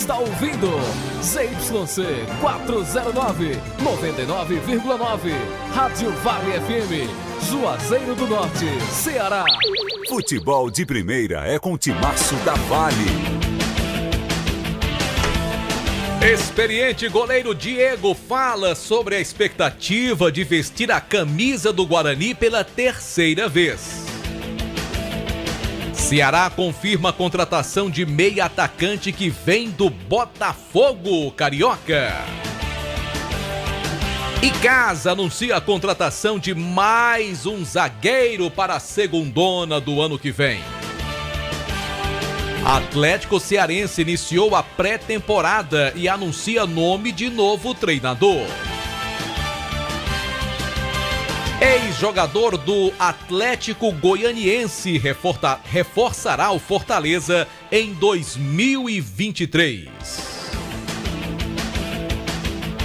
está ouvindo ZYC 409, 99,9. Rádio Vale FM, Juazeiro do Norte, Ceará. Futebol de primeira é com o timaço da Vale. Experiente goleiro Diego fala sobre a expectativa de vestir a camisa do Guarani pela terceira vez. Ceará confirma a contratação de meia atacante que vem do Botafogo Carioca. E Casa anuncia a contratação de mais um zagueiro para a segundona do ano que vem. Atlético Cearense iniciou a pré-temporada e anuncia nome de novo treinador. Ex-jogador do Atlético Goianiense reforçará o Fortaleza em 2023.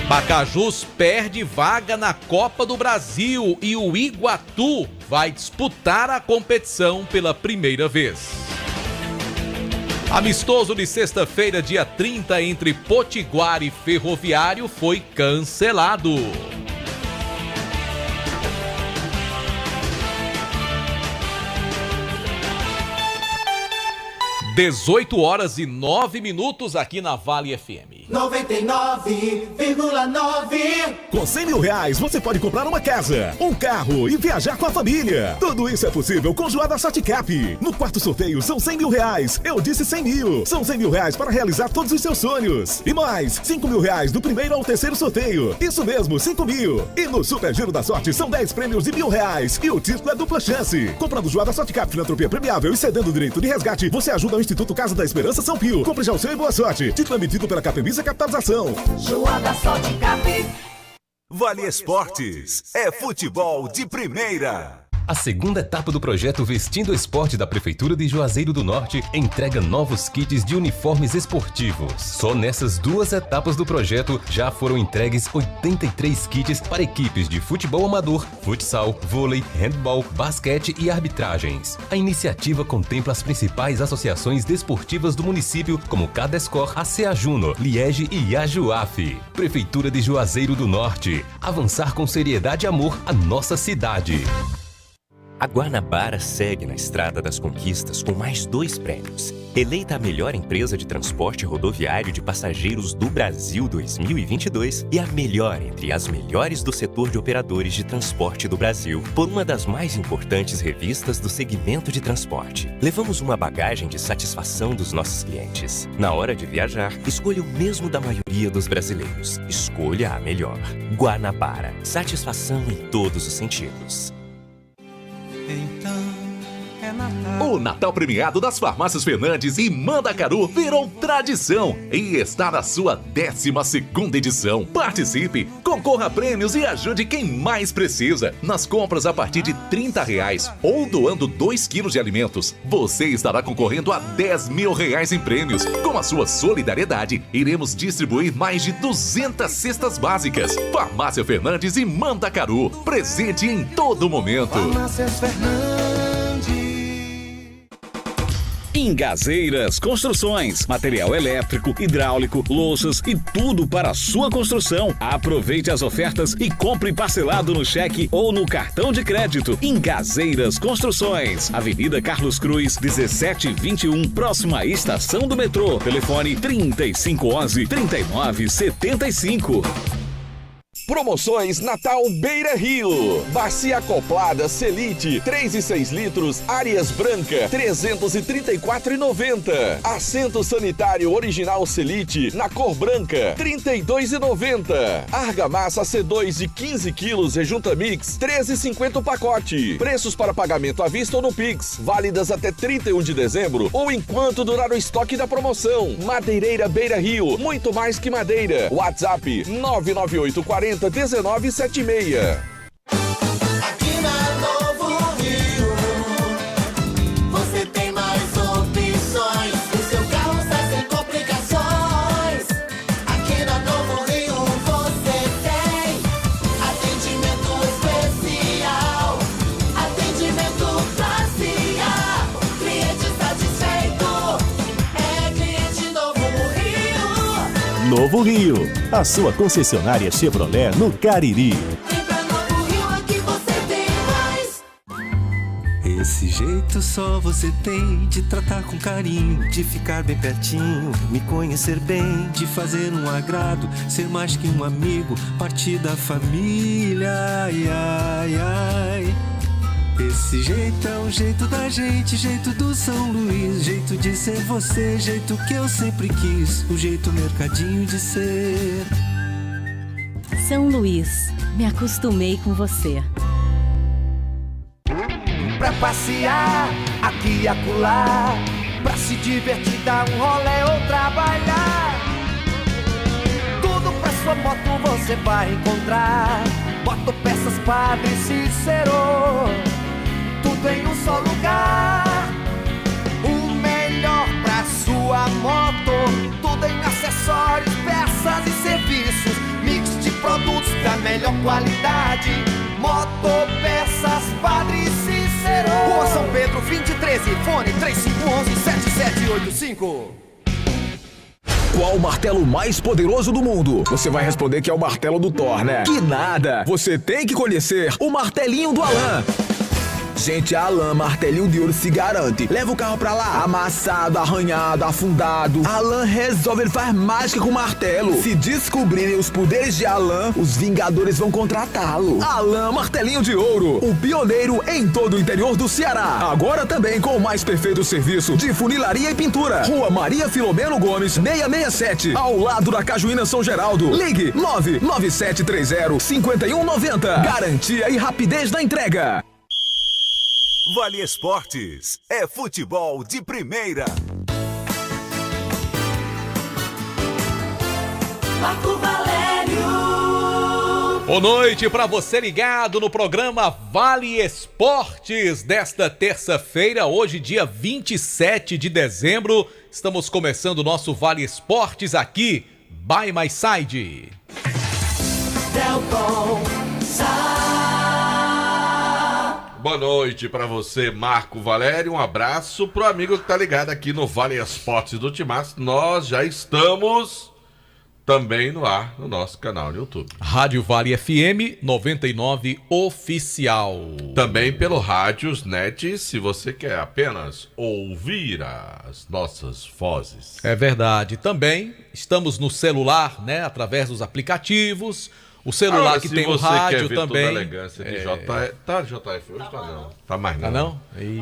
Pacajus perde vaga na Copa do Brasil e o Iguatu vai disputar a competição pela primeira vez. Amistoso de sexta-feira, dia 30, entre Potiguar e Ferroviário foi cancelado. (18 horas e 9 minutos) aqui na Vale FM. 99,9. Com R$100.000 você pode comprar uma casa, um carro e viajar com a família. Tudo isso é possível com Joada Sortecap. No quarto sorteio são R$100.000. Eu disse 100 mil. São R$100.000 para realizar todos os seus sonhos. E mais, R$5.000 do primeiro ao terceiro sorteio. Isso mesmo, 5 mil. E no Super Giro da Sorte são 10 prêmios de R$1.000. E o título é dupla chance. Comprando Joada Sortecap Filantropia Premiável e cedendo o direito de resgate, você ajuda o Instituto Casa da Esperança São Pio. Compre já o seu e boa sorte. Título emitido pela Capemisa Capitalização. Joada Sortecap. Vale Esportes é futebol de primeira. A segunda etapa do projeto Vestindo Esporte da Prefeitura de Juazeiro do Norte entrega novos kits de uniformes esportivos. Só nessas duas etapas do projeto já foram entregues 83 kits para equipes de futebol amador, futsal, vôlei, handball, basquete e arbitragens. A iniciativa contempla as principais associações desportivas do município, como Cadescor, ACA Juno, Liege e Ajuaf. Prefeitura de Juazeiro do Norte. Avançar com seriedade e amor à nossa cidade. A Guanabara segue na estrada das conquistas com mais 2 prêmios. Eleita a melhor empresa de transporte rodoviário de passageiros do Brasil 2022 e a melhor entre as melhores do setor de operadores de transporte do Brasil por uma das mais importantes revistas do segmento de transporte. Levamos uma bagagem de satisfação dos nossos clientes. Na hora de viajar, escolha o mesmo da maioria dos brasileiros. Escolha a melhor. Guanabara. Satisfação em todos os sentidos. O Natal premiado das Farmácias Fernandes e Mandacaru virou tradição e está na sua 12ª edição. Participe, concorra a prêmios e ajude quem mais precisa. Nas compras a partir de R$30 ou doando 2 quilos de alimentos, você estará concorrendo a R$10.000 em prêmios. Com a sua solidariedade, iremos distribuir mais de 200 cestas básicas. Farmácia Fernandes e Mandacaru, presente em todo momento. Farmácias Fernandes. Ingazeiras Construções, material elétrico, hidráulico, louças e tudo para a sua construção. Aproveite as ofertas e compre parcelado no cheque ou no cartão de crédito. Ingazeiras Construções, Avenida Carlos Cruz, 1721, próxima à estação do metrô. Telefone 3511-3975. Promoções Natal Beira Rio. Bacia acoplada Selite 3 e 6 litros, Arias Branca 334,90. Assento sanitário original Selite na cor branca 32,90. Argamassa C2 de 15 quilos rejunta mix 13,50 o pacote. Preços para pagamento à vista ou no Pix, válidas até 31 de dezembro ou enquanto durar o estoque da promoção. Madeireira Beira Rio, muito mais que madeira. WhatsApp 99840 1976. Aqui na Novo Rio, você tem mais opções. O seu carro sai sem complicações. Aqui na Novo Rio você tem atendimento especial, atendimento classe A. Cliente satisfeito é cliente Novo Rio. Novo Rio, a sua concessionária Chevrolet no Cariri. Vem pra Novo Rio, aqui você tem mais. Esse jeito só você tem de tratar com carinho, de ficar bem pertinho, me conhecer bem, de fazer um agrado, ser mais que um amigo, partir da família, ai, ai, ai. Esse jeito é o jeito da gente, jeito do São Luís, jeito de ser você, jeito que eu sempre quis, o jeito mercadinho de ser. São Luís, me acostumei com você. Pra passear, aqui e acolá, pra se divertir, dar um rolê ou trabalhar. Tudo pra sua moto você vai encontrar. Motopeças Padre Cícero, tudo em um só lugar. O melhor pra sua moto, tudo em acessórios, peças e serviços. Mix de produtos da melhor qualidade. Motopeças Padre Cícero, Rua São Pedro 2013, fone 3511-7785. Qual o martelo mais poderoso do mundo? Você vai responder que é o martelo do Thor, né? Que nada! Você tem que conhecer o martelinho do Alan. Gente, a Alan Martelinho de Ouro se garante. Leva o carro pra lá, amassado, arranhado, afundado. Alan resolve, ele faz mágica com o martelo. Se descobrirem os poderes de Alan, os Vingadores vão contratá-lo. Alan Martelinho de Ouro, o pioneiro em todo o interior do Ceará. Agora também com o mais perfeito serviço de funilaria e pintura. Rua Maria Filomeno Gomes, 667, ao lado da Cajuína São Geraldo. Ligue 99730-5190. Garantia e rapidez na entrega. Vale Esportes é futebol de primeira. Marco Valério. Boa noite para você ligado no programa Vale Esportes desta terça-feira, hoje dia 27 de dezembro. Estamos começando o nosso Vale Esportes aqui, by my side. Delcom Boa noite para você, Marco Valério. Um abraço pro amigo que tá ligado aqui no Vale Esportes do Timaço. Nós já estamos também no ar no nosso canal no YouTube. Rádio Vale FM 99 Oficial. Também pelo Rádiosnet, se você quer apenas ouvir as nossas vozes. É verdade. Também estamos no celular, né? Através dos aplicativos. O celular que tem o rádio também. Toda a elegância de JF. Tá JF hoje? Tá não. Tá mais não. Tá não?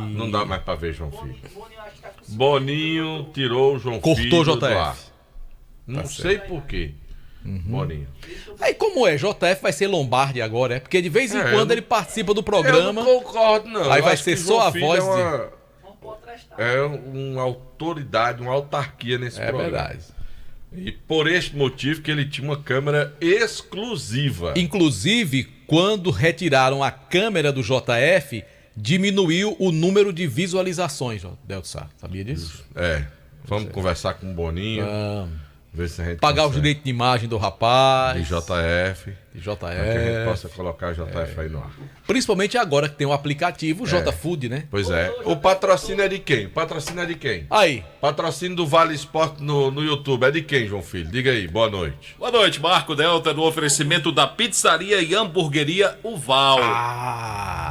Não dá mais pra ver João Filho. Boninho tirou o João Filho. Cortou JF. Do ar. Não sei por quê. Boninho. Aí como é? JF vai ser Lombardi agora, é? Porque de vez em quando ele participa do programa. Eu não concordo, não. Aí vai ser só a voz É uma autoridade, uma autarquia nesse programa. É verdade. E por este motivo que ele tinha uma câmera exclusiva. Inclusive, quando retiraram a câmera do JF, diminuiu o número de visualizações, Delsa. Sabia disso? É. Vamos conversar com o Boninho. Ver se a gente pagar os direitos de imagem do rapaz. De JF. Para que a gente possa colocar JF aí no ar. Principalmente agora que tem o aplicativo JFood, né? Pois é. O patrocínio é de quem? O patrocínio é de quem? Aí. Patrocínio do Vale Esporte no YouTube é de quem, João Filho? Diga aí. Boa noite. Boa noite, Marco Delta, no oferecimento da pizzaria e hamburgueria Uval.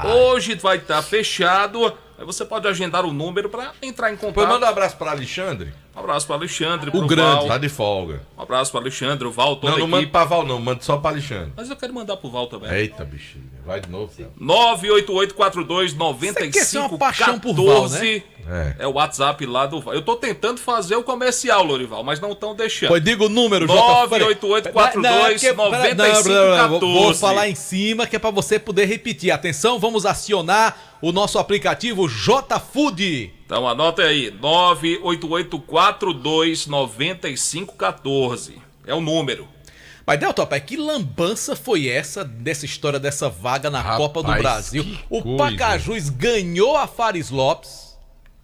Hoje vai estar fechado. Aí você pode agendar o número para entrar em contato. Depois manda um abraço para Alexandre. Um abraço para Alexandre, o grande. Tá de folga. Um abraço para Alexandre, o Val, toda a equipe. Não manda para Val não, manda só para Alexandre. Mas eu quero mandar pro Val também. Eita, bichinho. Vai de novo, cara. 988429514. É o WhatsApp lá do Val. Eu tô tentando fazer o comercial, Lorival, mas não estão deixando. Pois diga o número, 988429514. Vou falar em cima que é para você poder repetir. Atenção, vamos acionar o nosso aplicativo JFood. Então anota aí, 988429514. É o número. Mas, Delta, pai, que lambança foi essa dessa história dessa vaga na Copa do Brasil? O Pacajus ganhou a Fares Lopes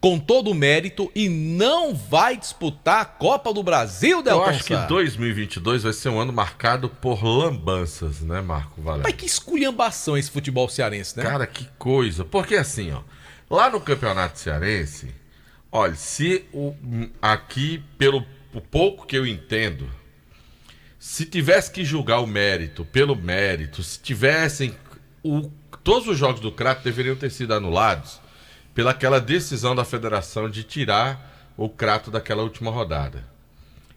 com todo o mérito e não vai disputar a Copa do Brasil, Delta. Eu acho que 2022 vai ser um ano marcado por lambanças, né, Marco Valério? Mas que esculhambação esse futebol cearense, né? Cara, que coisa. Porque assim, ó, lá no Campeonato Cearense, olha, se aqui, pelo pouco que eu entendo, se tivesse que julgar o mérito pelo mérito, se tivessem... Todos os jogos do Crato deveriam ter sido anulados pelaquela decisão da federação de tirar o Crato daquela última rodada.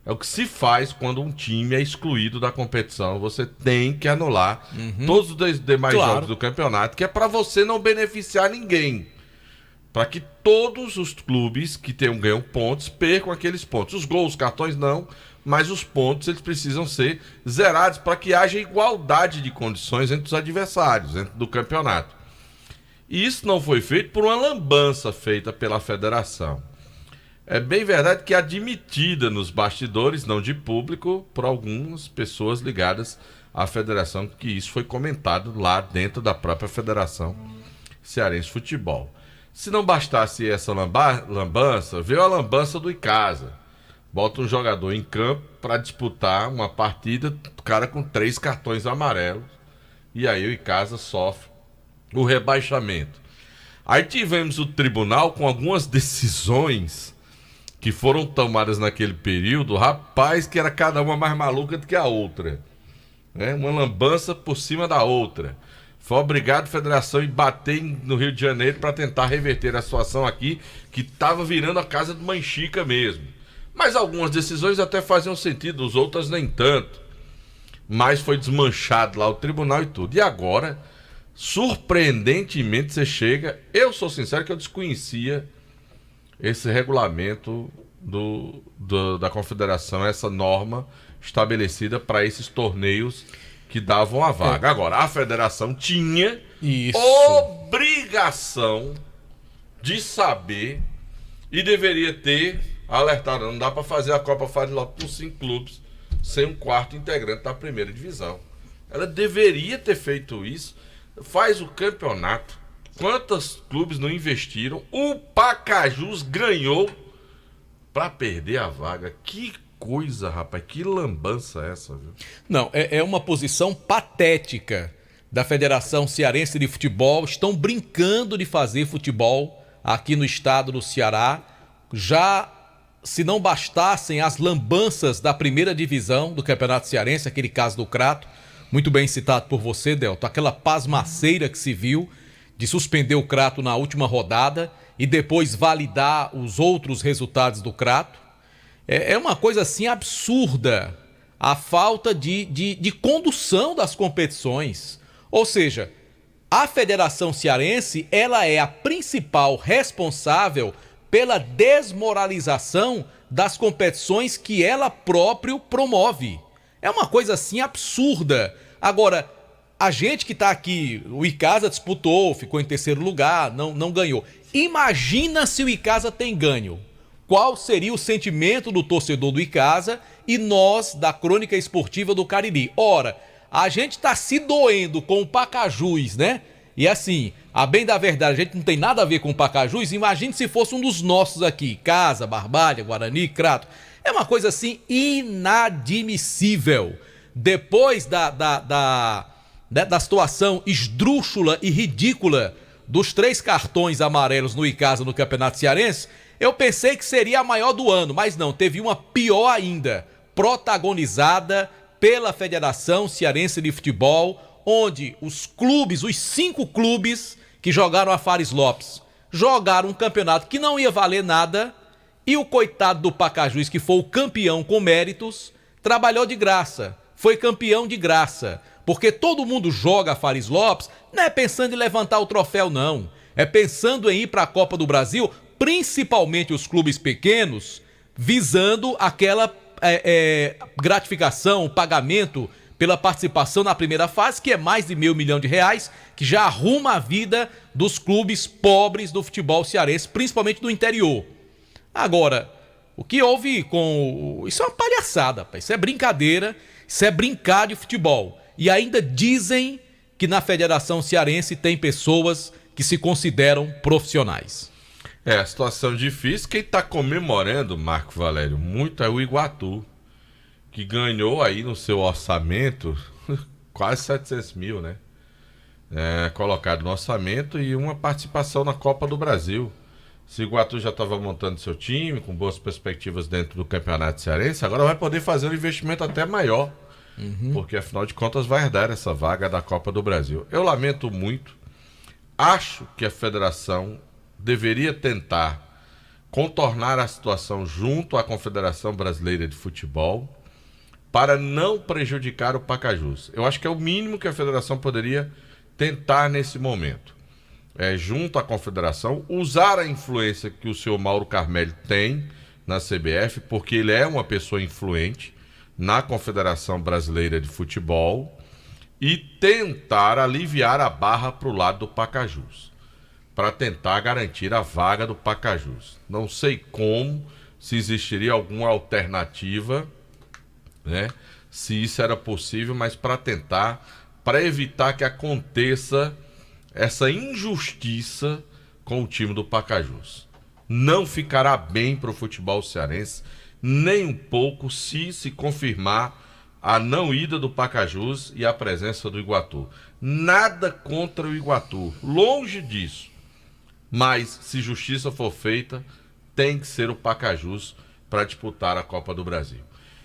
É o que se faz quando um time é excluído da competição. Você tem que anular todos os demais jogos do campeonato, que é para você não beneficiar ninguém. Para que todos os clubes que ganham pontos percam aqueles pontos. Os gols, os cartões não, mas os pontos eles precisam ser zerados para que haja igualdade de condições entre os adversários, dentro do campeonato. E isso não foi feito por uma lambança feita pela federação. É bem verdade que é admitida nos bastidores, não de público, por algumas pessoas ligadas à federação, que isso foi comentado lá dentro da própria Federação Cearense de Futebol. Se não bastasse essa lambança, veio a lambança do Icasa. Bota um jogador em campo para disputar uma partida, o cara com 3 cartões amarelos, e aí o Icasa sofre o rebaixamento. Aí tivemos o tribunal com algumas decisões que foram tomadas naquele período, rapaz, que era cada uma mais maluca do que a outra, né? Uma lambança por cima da outra. Foi obrigado a federação a bater no Rio de Janeiro para tentar reverter a situação aqui, que estava virando a casa do Manchica mesmo. Mas algumas decisões até faziam sentido, as outras nem tanto. Mas foi desmanchado lá o tribunal e tudo. E agora, surpreendentemente, você chega... Eu sou sincero que eu desconhecia esse regulamento da confederação, essa norma estabelecida para esses torneios que davam a vaga. Agora, a federação tinha obrigação de saber e deveria ter alertado. Não dá para fazer a Copa Fares Lopes com 5 clubes sem um quarto integrante da primeira divisão. Ela deveria ter feito isso. Faz o campeonato. Quantos clubes não investiram? O Pacajus ganhou para perder a vaga. Que coisa, rapaz. Que lambança essa, viu? Não, é uma posição patética da Federação Cearense de Futebol. Estão brincando de fazer futebol aqui no estado do Ceará. Já, se não bastassem as lambanças da primeira divisão do Campeonato Cearense, aquele caso do Crato, muito bem citado por você, Delton, aquela pasmaceira que se viu de suspender o Crato na última rodada e depois validar os outros resultados do Crato. É uma coisa assim absurda a falta de condução das competições. Ou seja, a Federação Cearense ela é a principal responsável pela desmoralização das competições que ela própria promove. É uma coisa assim absurda. Agora, a gente que está aqui, o Icasa disputou, ficou em terceiro lugar, não ganhou. Imagina se o Icasa tem ganho. Qual seria o sentimento do torcedor do Icasa e nós da Crônica Esportiva do Cariri? Ora, a gente está se doendo com o Pacajus, né? E assim, a bem da verdade, a gente não tem nada a ver com o Pacajus. Imagine se fosse um dos nossos aqui, Icasa, Barbalha, Guarani, Crato. É uma coisa assim inadmissível. Depois da situação esdrúxula e ridícula dos 3 cartões amarelos no Icasa no Campeonato Cearense, eu pensei que seria a maior do ano, mas não, teve uma pior ainda, protagonizada pela Federação Cearense de Futebol, onde os clubes, os 5 clubes que jogaram a Fares Lopes, jogaram um campeonato que não ia valer nada, e o coitado do Pacajus, que foi o campeão com méritos, trabalhou de graça, foi campeão de graça. Porque todo mundo joga a Fares Lopes, não é pensando em levantar o troféu, não. É pensando em ir para a Copa do Brasil, principalmente os clubes pequenos, visando aquela gratificação, pagamento pela participação na primeira fase, que é mais de R$500 milhões, que já arruma a vida dos clubes pobres do futebol cearense, principalmente do interior. Agora, o que houve com... Isso é uma palhaçada, rapaz. Isso é brincadeira, isso é brincar de futebol. E ainda dizem que na Federação Cearense tem pessoas que se consideram profissionais. A situação difícil. Quem está comemorando, Marco Valério, muito é o Iguatu, que ganhou aí no seu orçamento quase 700 mil, né? Colocado no orçamento e uma participação na Copa do Brasil. Se o Iguatu já estava montando seu time, com boas perspectivas dentro do Campeonato Cearense, agora vai poder fazer um investimento até maior Porque afinal de contas vai herdar essa vaga da Copa do Brasil. Eu lamento muito, acho que a federação deveria tentar contornar a situação junto à Confederação Brasileira de Futebol para não prejudicar o Pacajus. Eu acho que é o mínimo que a federação poderia tentar nesse momento. Junto à confederação, usar a influência que o senhor Mauro Carmelli tem na CBF, porque ele é uma pessoa influente na Confederação Brasileira de Futebol, e tentar aliviar a barra para o lado do Pacajus, para tentar garantir a vaga do Pacajus. Não sei como, se existiria alguma alternativa, né? Se isso era possível, mas para evitar que aconteça essa injustiça com o time do Pacajus. Não ficará bem para o futebol cearense, nem um pouco, se confirmar a não ida do Pacajus e a presença do Iguatu. Nada contra o Iguatu, longe disso. Mas, se justiça for feita, tem que ser o Pacajus para disputar a Copa do Brasil.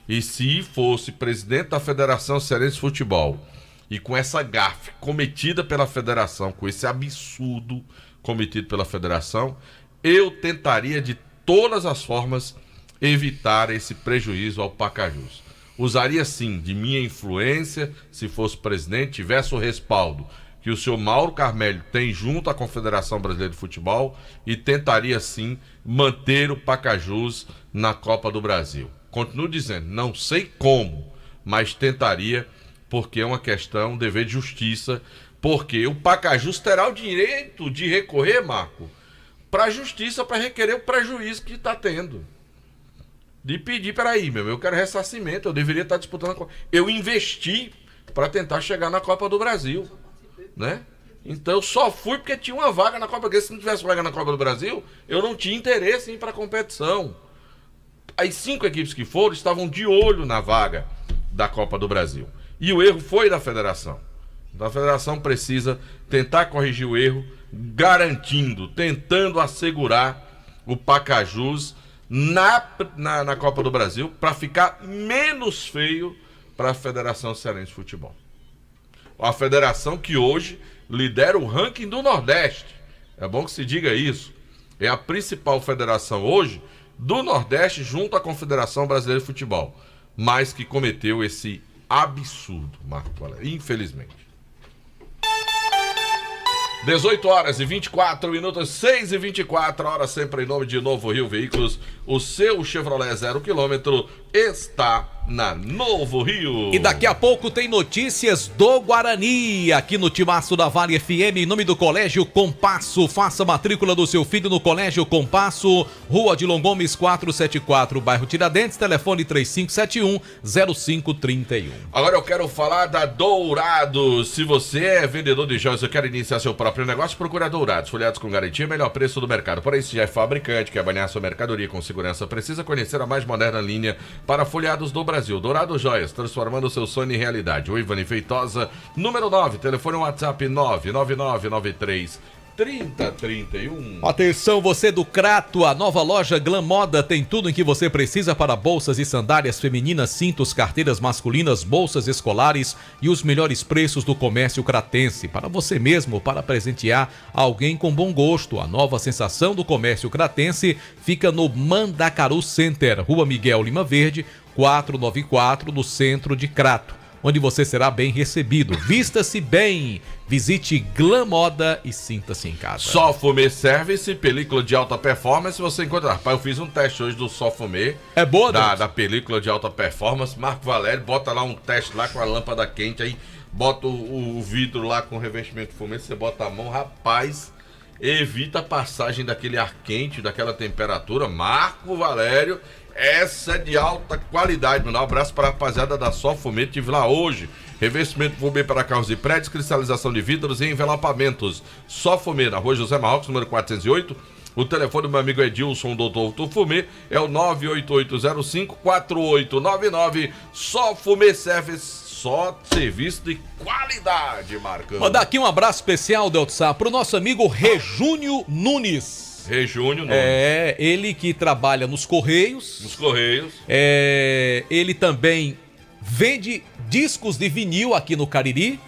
E se fosse presidente da Federação Cearense de Futebol, e com essa gafe cometida pela federação, com esse absurdo cometido pela federação, eu tentaria de todas as formas evitar esse prejuízo ao Pacajus. Usaria sim de minha influência, se fosse presidente, tivesse o respaldo que o senhor Mauro Carmelli tem junto à Confederação Brasileira de Futebol, e tentaria sim manter o Pacajus na Copa do Brasil. Continuo dizendo, não sei como, mas tentaria, porque é uma questão, um dever de justiça, porque o Pacajus terá o direito de recorrer, Marco, para a justiça, para requerer o prejuízo que está tendo. De pedir, peraí, eu quero ressarcimento, eu deveria estar disputando a Copa. Eu investi para tentar chegar na Copa do Brasil, né? Então eu só fui porque tinha uma vaga na Copa, porque se não tivesse vaga na Copa do Brasil, eu não tinha interesse em ir para a competição. As 5 equipes que foram estavam de olho na vaga da Copa do Brasil. E o erro foi da federação. Então a federação precisa tentar corrigir o erro, tentando assegurar o Pacajus na Copa do Brasil, para ficar menos feio para a Federação Cearense de Futebol. A federação que hoje lidera o ranking do Nordeste. É bom que se diga isso. É a principal federação hoje do Nordeste, junto à Confederação Brasileira de Futebol, mas que cometeu esse absurdo, Marco Valério, infelizmente. 18 horas e 24 minutos, 6 e 24 horas, sempre em nome de Novo Rio Veículos. O seu Chevrolet 0 km está na Novo Rio. E daqui a pouco tem notícias do Guarani, aqui no Timaço da Vale FM, em nome do Colégio Compasso. Faça a matrícula do seu filho no Colégio Compasso, Rua de Longomes 474, bairro Tiradentes, telefone 3571-0531. Agora eu quero falar da Dourados. Se você é vendedor de joias e quer iniciar seu próprio negócio, procura Dourados. Folhados com garantia, melhor preço do mercado. Porém, se já é fabricante, quer banhar sua mercadoria com segurança, precisa conhecer a mais moderna linha para folhados do Brasil. Dourado Joias, transformando o seu sonho em realidade. O Ivani Feitosa, número 9, telefone WhatsApp 999933031. Atenção, você do Crato, a nova loja Glam Moda tem tudo em que você precisa para bolsas e sandálias femininas, cintos, carteiras masculinas, bolsas escolares e os melhores preços do comércio cratense. Para você mesmo, para presentear alguém com bom gosto. A nova sensação do comércio cratense fica no Mandacaru Center, Rua Miguel Lima Verde, 494, no centro de Crato, onde você será bem recebido. Vista-se bem, visite Glam Moda e sinta-se em casa. Só Fumê Service, película de alta performance, você encontra. Rapaz, eu fiz um teste hoje do Só Fumê. É boa, da película de alta performance. Marco Valério, bota lá um teste lá com a lâmpada quente, aí bota o vidro lá com revestimento de fumê, você bota a mão, rapaz, evita a passagem daquele ar quente, daquela temperatura. Marco Valério, essa é de alta qualidade. Mandar um abraço para a rapaziada da Só Fumê, tive lá hoje. Revestimento fumê para carros e prédios, cristalização de vidros e envelopamentos. Só Fumê, na Rua José Marrocos, número 408. O telefone do meu amigo Edilson, doutor Fumê, é o 98805-4899. Só Fumê Service, só serviço de qualidade, Marcão. Mandar aqui um abraço especial, Deltsá, pro nosso amigo Rejúnio Nunes. Rejúnio Nunes. Ele que trabalha nos Correios. Nos Correios. Ele também vende discos de vinil aqui no Cariri.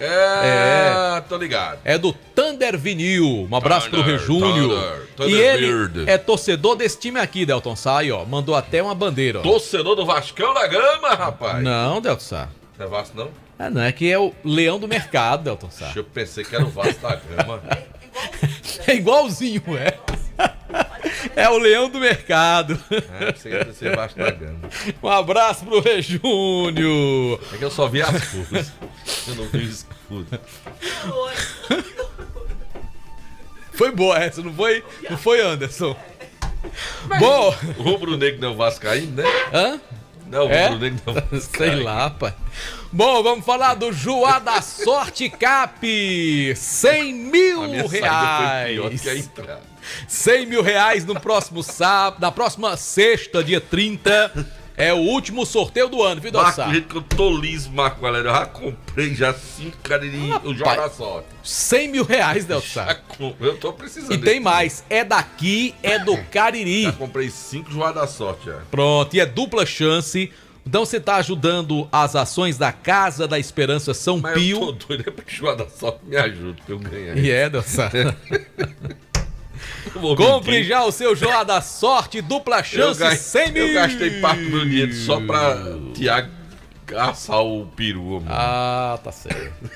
Tô ligado. É do Thunder Vinil. Um abraço pro Rejúnio. Thunder E ele Beard. é torcedor desse time aqui, Delton Sá, aí, ó. Mandou até uma bandeira, ó. Torcedor do Vascão da Gama, rapaz. Não, Delton Sá. Não é Vasco, não? Não é que é o Leão do Mercado, Delton Sá. Eu pensei que era o Vasco da Gama. É igualzinho, é. É o Leão do Mercado. Pensei que ia ser Vasco da Gama. Um abraço pro Rejúnio. É que eu só vi as curvas. Eu não vi o escudo. Foi boa essa, não foi? Não foi, Anderson? Bom. O Rubro Negro não é o Vascaíno, né? Hã? Não, o Rubro Negro não é o Sei Vascaíno. lá, pai. Bom, vamos falar do Joá da Sorte Cap. 100 mil A minha reais. saída foi pior que a entrada. 100 mil reais no próximo sábado, na próxima sexta, dia 30. É o último sorteio do ano, viu, Marco, Dossá? do jeito que eu tô liso, Marco, galera. Eu já comprei já 5 cadeirinhas, o João da Sorte. 100 mil reais, Dossá. Eu tô precisando. E tem mais. É daqui, é do Cariri. Já comprei 5 João da Sorte, já. Pronto, e é dupla chance. Então você tá ajudando as ações da Casa da Esperança São Mas Pio. eu tô doido, é pra que o João da Sorte me ajude pra eu ganhar. E é, Dossá. Compre já o seu Joá da Sorte, dupla chance, 100 mil. Eu gastei parte do meu dinheiro só pra Tiago assar o peru. Mano. Ah, tá certo.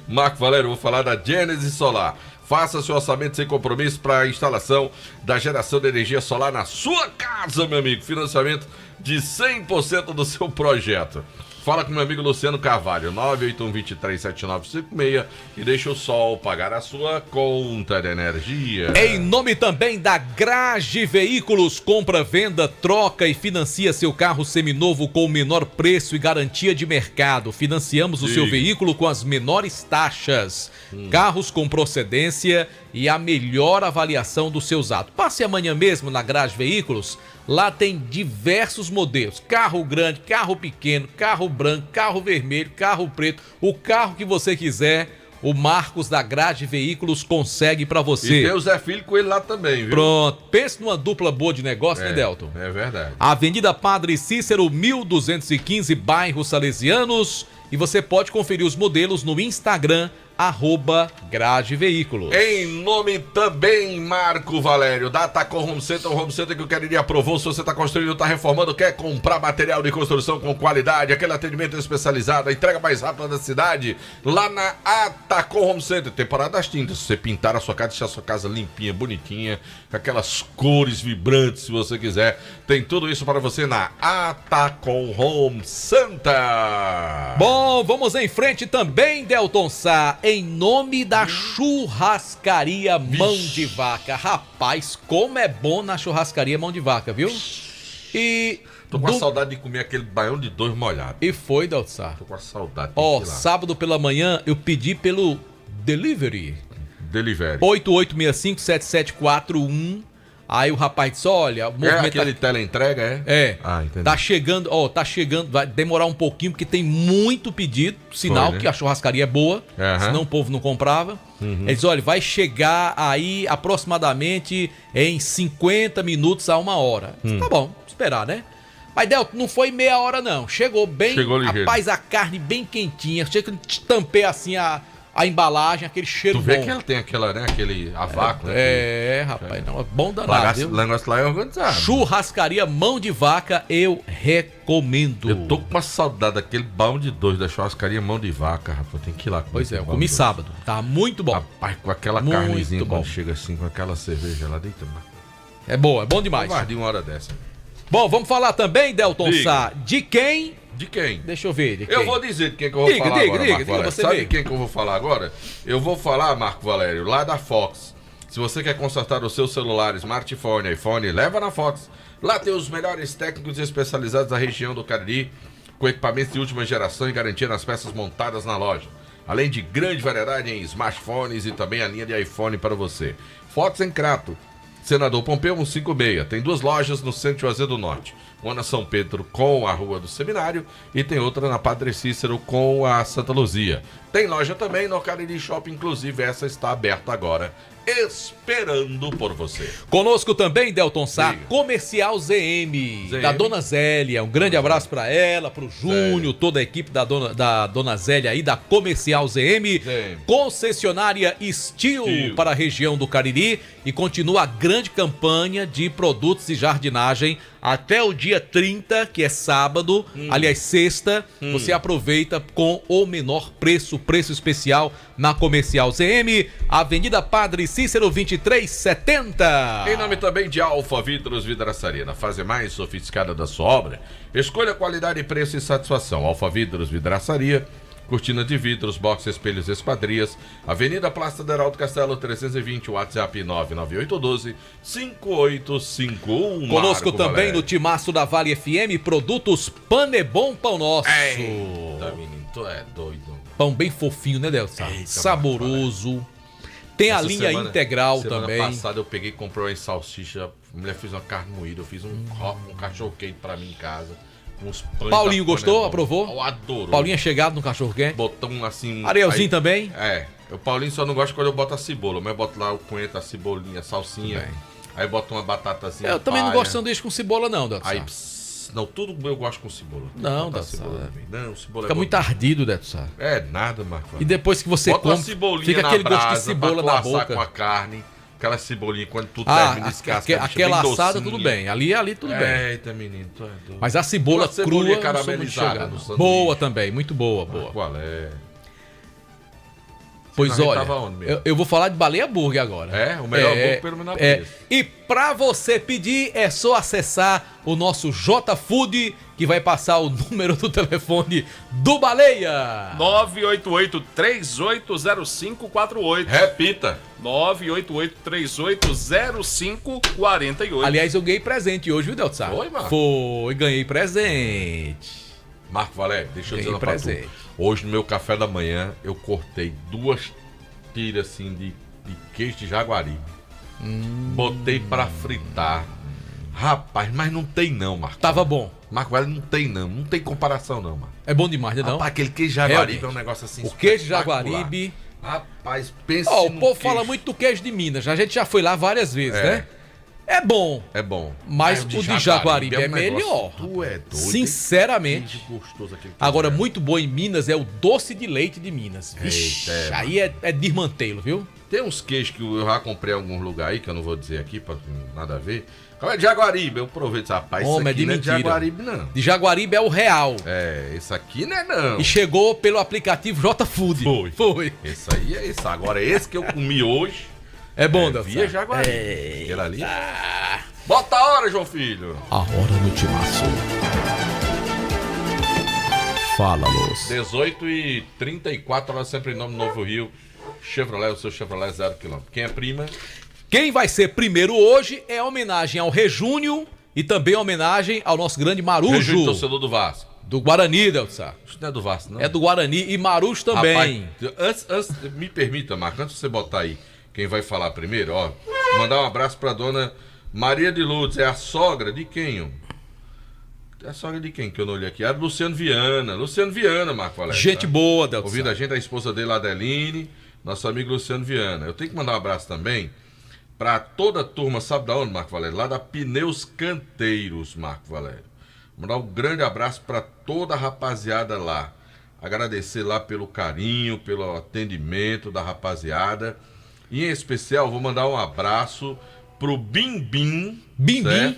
Marco Valério, vou falar da Gênesis Solar. Faça seu orçamento sem compromisso para a instalação da geração de energia solar na sua casa, meu amigo. Financiamento de 100% do seu projeto. Fala com meu amigo Luciano Carvalho, 981237956 e deixa o sol pagar a sua conta de energia. Em nome também da Grage Veículos, compra, venda, troca e financia seu carro seminovo com o menor preço e garantia de mercado. Financiamos o seu veículo com as menores taxas. Carros com procedência e a melhor avaliação dos seus atos. Passe amanhã mesmo na Grage Veículos. Lá tem diversos modelos, carro grande, carro pequeno, carro branco, carro vermelho, carro preto, o carro que você quiser, o Marcos da Grade Veículos consegue pra você. E tem o Zé Filho com ele lá também, viu? Pronto, pense numa dupla boa de negócio, né, Delton? É verdade. Avenida Padre Cícero, 1215, bairro Salesianos, e você pode conferir os modelos no Instagram, @Grade Veículos. Em nome também, Marco Valério, da Atacom Home Center, o Home Center que eu queria aprovou. Se você está construindo, está reformando, quer comprar material de construção com qualidade, aquele atendimento especializado, a entrega mais rápida da cidade, lá na Atacom Home Center. Temporada das tintas, se você pintar a sua casa, deixar a sua casa limpinha, bonitinha, com aquelas cores vibrantes, se você quiser, tem tudo isso para você na Atacom Home Center. Bom, vamos em frente também, Delton Sá, em nome da churrascaria Mão de Vaca. Rapaz, como é bom na churrascaria Mão de Vaca, viu? E tô com a saudade de comer aquele baião de 2 molhado. E foi, Delton Sá. Tô com a saudade. Ó, sábado pela manhã eu pedi pelo delivery. 8865-7741. Aí o rapaz disse, olha... O é aquele teleentrega, é? É. Ah, entendi. Tá chegando, vai demorar um pouquinho, porque tem muito pedido, sinal né? que a churrascaria é boa, senão o povo não comprava. Ele diz, olha, vai chegar aí aproximadamente em 50 minutos a 1 hora. Disse, tá bom, esperar, né? Mas, Delton, não foi meia hora, não. Chegou bem, rapaz, a carne bem quentinha. Chega que te tampei assim a embalagem, aquele cheiro bom. Tu vê que ela tem aquela, né? Aquele a vácuo, né? Rapaz, não, é bom danado, viu? O negócio lá é organizado. Churrascaria Mão de Vaca, eu recomendo. Eu tô com uma saudade daquele baú de 2 da churrascaria Mão de Vaca, rapaz. Tem que ir lá comer. Pois é, eu comi sábado. Tá muito bom. Rapaz, com aquela muito carnezinha bom. quando chega assim, com aquela cerveja lá dentro. É boa, é bom demais. Guardei uma hora dessa. Bom, vamos falar também, Delton Sá, de quem? De quem? Deixa eu ver. De quem? Eu vou dizer de quem que eu vou falar agora, Marco Valério. Sabe de quem que eu vou falar agora? Eu vou falar, Marco Valério, lá da Fox. Se você quer consertar o seu celular, smartphone, iPhone, leva na Fox. Lá tem os melhores técnicos especializados da região do Cariri, com equipamentos de última geração e garantia nas peças montadas na loja. Além de grande variedade em smartphones e também a linha de iPhone para você. Fox em Crato, Senador Pompeu 156. Tem 2 lojas no centro de Juazeiro do Norte. uma na São Pedro com a Rua do Seminário e tem outra na Padre Cícero com a Santa Luzia. Tem loja também no Cariri Shopping, inclusive essa está aberta agora, esperando por você. Conosco também, Delton Sá, Comercial ZM, da Dona Zélia. Um grande abraço para ela, para o Júnior, toda a equipe da Dona Zélia aí, da Comercial ZM. Concessionária Steel para a região do Cariri. E continua a grande campanha de produtos de jardinagem até o dia 30, que é sábado, aliás, sexta. Você aproveita com o menor preço especial na Comercial ZM, Avenida Padre Cícero 2370. Em nome também de Alfa Vidros Vidraçaria, na fase mais sofisticada da sua obra. Escolha qualidade, preço e satisfação. Alfa Vidros Vidraçaria, cortina de vidros, box, espelhos, esquadrias, Avenida Praça do Heraldo Castelo 320, WhatsApp 99812-5851. Conosco também no timaço da Vale FM, produtos Panebom Pão Nosso. Eita, menino, tu é doido. Pão bem fofinho, né, Delson? Saboroso. Tem a linha integral também. Semana passada eu peguei e comprei uma salsicha, a mulher fez uma carne moída, eu fiz um cachorro quente pra mim em casa. Paulinho gostou? Aprovou? Eu adoro. Paulinho é chegado no cachorro quente? Botou um assim... Arielzinho também? É. O Paulinho só não gosta quando eu boto a cebola, mas eu boto lá o coentro, a cebolinha, a salsinha. Aí boto uma batatazinha. Eu também não gosto de sanduíche com cebola não, Delson. Aí, não, tudo eu gosto com cebola. Não, Delson. Não, cebola fica muito ardido, Delson. É nada, Marco. E depois que você come, fica aquele gosto de cebola na boca. Com a carne. Aquela cebolinha, quando tu termina descasca. Aquela assada, tudo bem. Ali tudo bem. Eita, menino, tu é doido. Mas a cebola crua, caramelizada no sanduíche. Boa também, muito boa. Qual é? Pois olha, eu vou falar de Baleia Burger agora. É? O melhor burger pelo menor preço. E pra você pedir, é só acessar o nosso J Food, que vai passar o número do telefone do Baleia. 988-380548. Repita. 988-380548. Aliás, eu ganhei presente hoje, viu, Delton? Foi, Marco? Foi, ganhei presente. Marco Valério, deixa eu dizer uma presente. pra tu. Hoje no meu café da manhã eu cortei 2 tiras assim de queijo de Jaguaribe. Botei pra fritar. Rapaz, mas não tem não, Marco. Tava bom. Marco Valério, não tem comparação não, Marco. É bom demais, né não? Rapaz, aquele queijo de Jaguaribe é um negócio assim. O queijo de Jaguaribe... Rapaz, pensa o povo fala muito do queijo de Minas. A gente já foi lá várias vezes, né? É bom. É bom. Mas o de Jaguaribe é melhor. Tu é doido. Sinceramente. Gostoso aquele agora, muito bom em Minas é o doce de leite de Minas. Vixe, aí é desmantelo, viu? Tem uns queijos que eu já comprei em algum lugar aí, que eu não vou dizer aqui, pra nada a ver. Qual é de Jaguaribe? Eu provei, rapaz, isso aqui não é de Jaguaribe, não. De Jaguaribe é o real. Esse aqui não é não. E chegou pelo aplicativo J Food. Foi. Esse aí é esse. Agora, esse que eu comi hoje... É bom, Delson. Via Jaguaribe. Aquele ali. Bota a hora, João Filho. A hora no timaço. Fala, Luz. 18h34, hora sempre em nome do Novo Rio. Chevrolet, o seu Chevrolet 0 km. Quem é prima? Quem vai ser primeiro hoje é a homenagem ao Rejúnio e também a homenagem ao nosso grande Marujo. Rejúnio, torcedor do Vasco. Do Guarani, Delson. Isso não é do Vasco, não? É do Guarani e Marujo também. Rapaz, antes, me permita, Marco, antes de você botar aí quem vai falar primeiro, ó, mandar um abraço pra dona Maria de Lourdes, é a sogra de quem, ó? É a sogra de quem que eu não olhei aqui? É a do Luciano Viana, Marco Valério. Gente boa, Delton. Ouvindo a gente, a esposa dele, a Adeline, nosso amigo Luciano Viana. Eu tenho que mandar um abraço também pra toda a turma, sabe da onde, Marco Valério? Lá da Pneus Canteiros, Marco Valério. Mandar um grande abraço pra toda a rapaziada lá. Agradecer lá pelo carinho, pelo atendimento da rapaziada. E em especial, vou mandar um abraço pro Bimbim. Bimbim?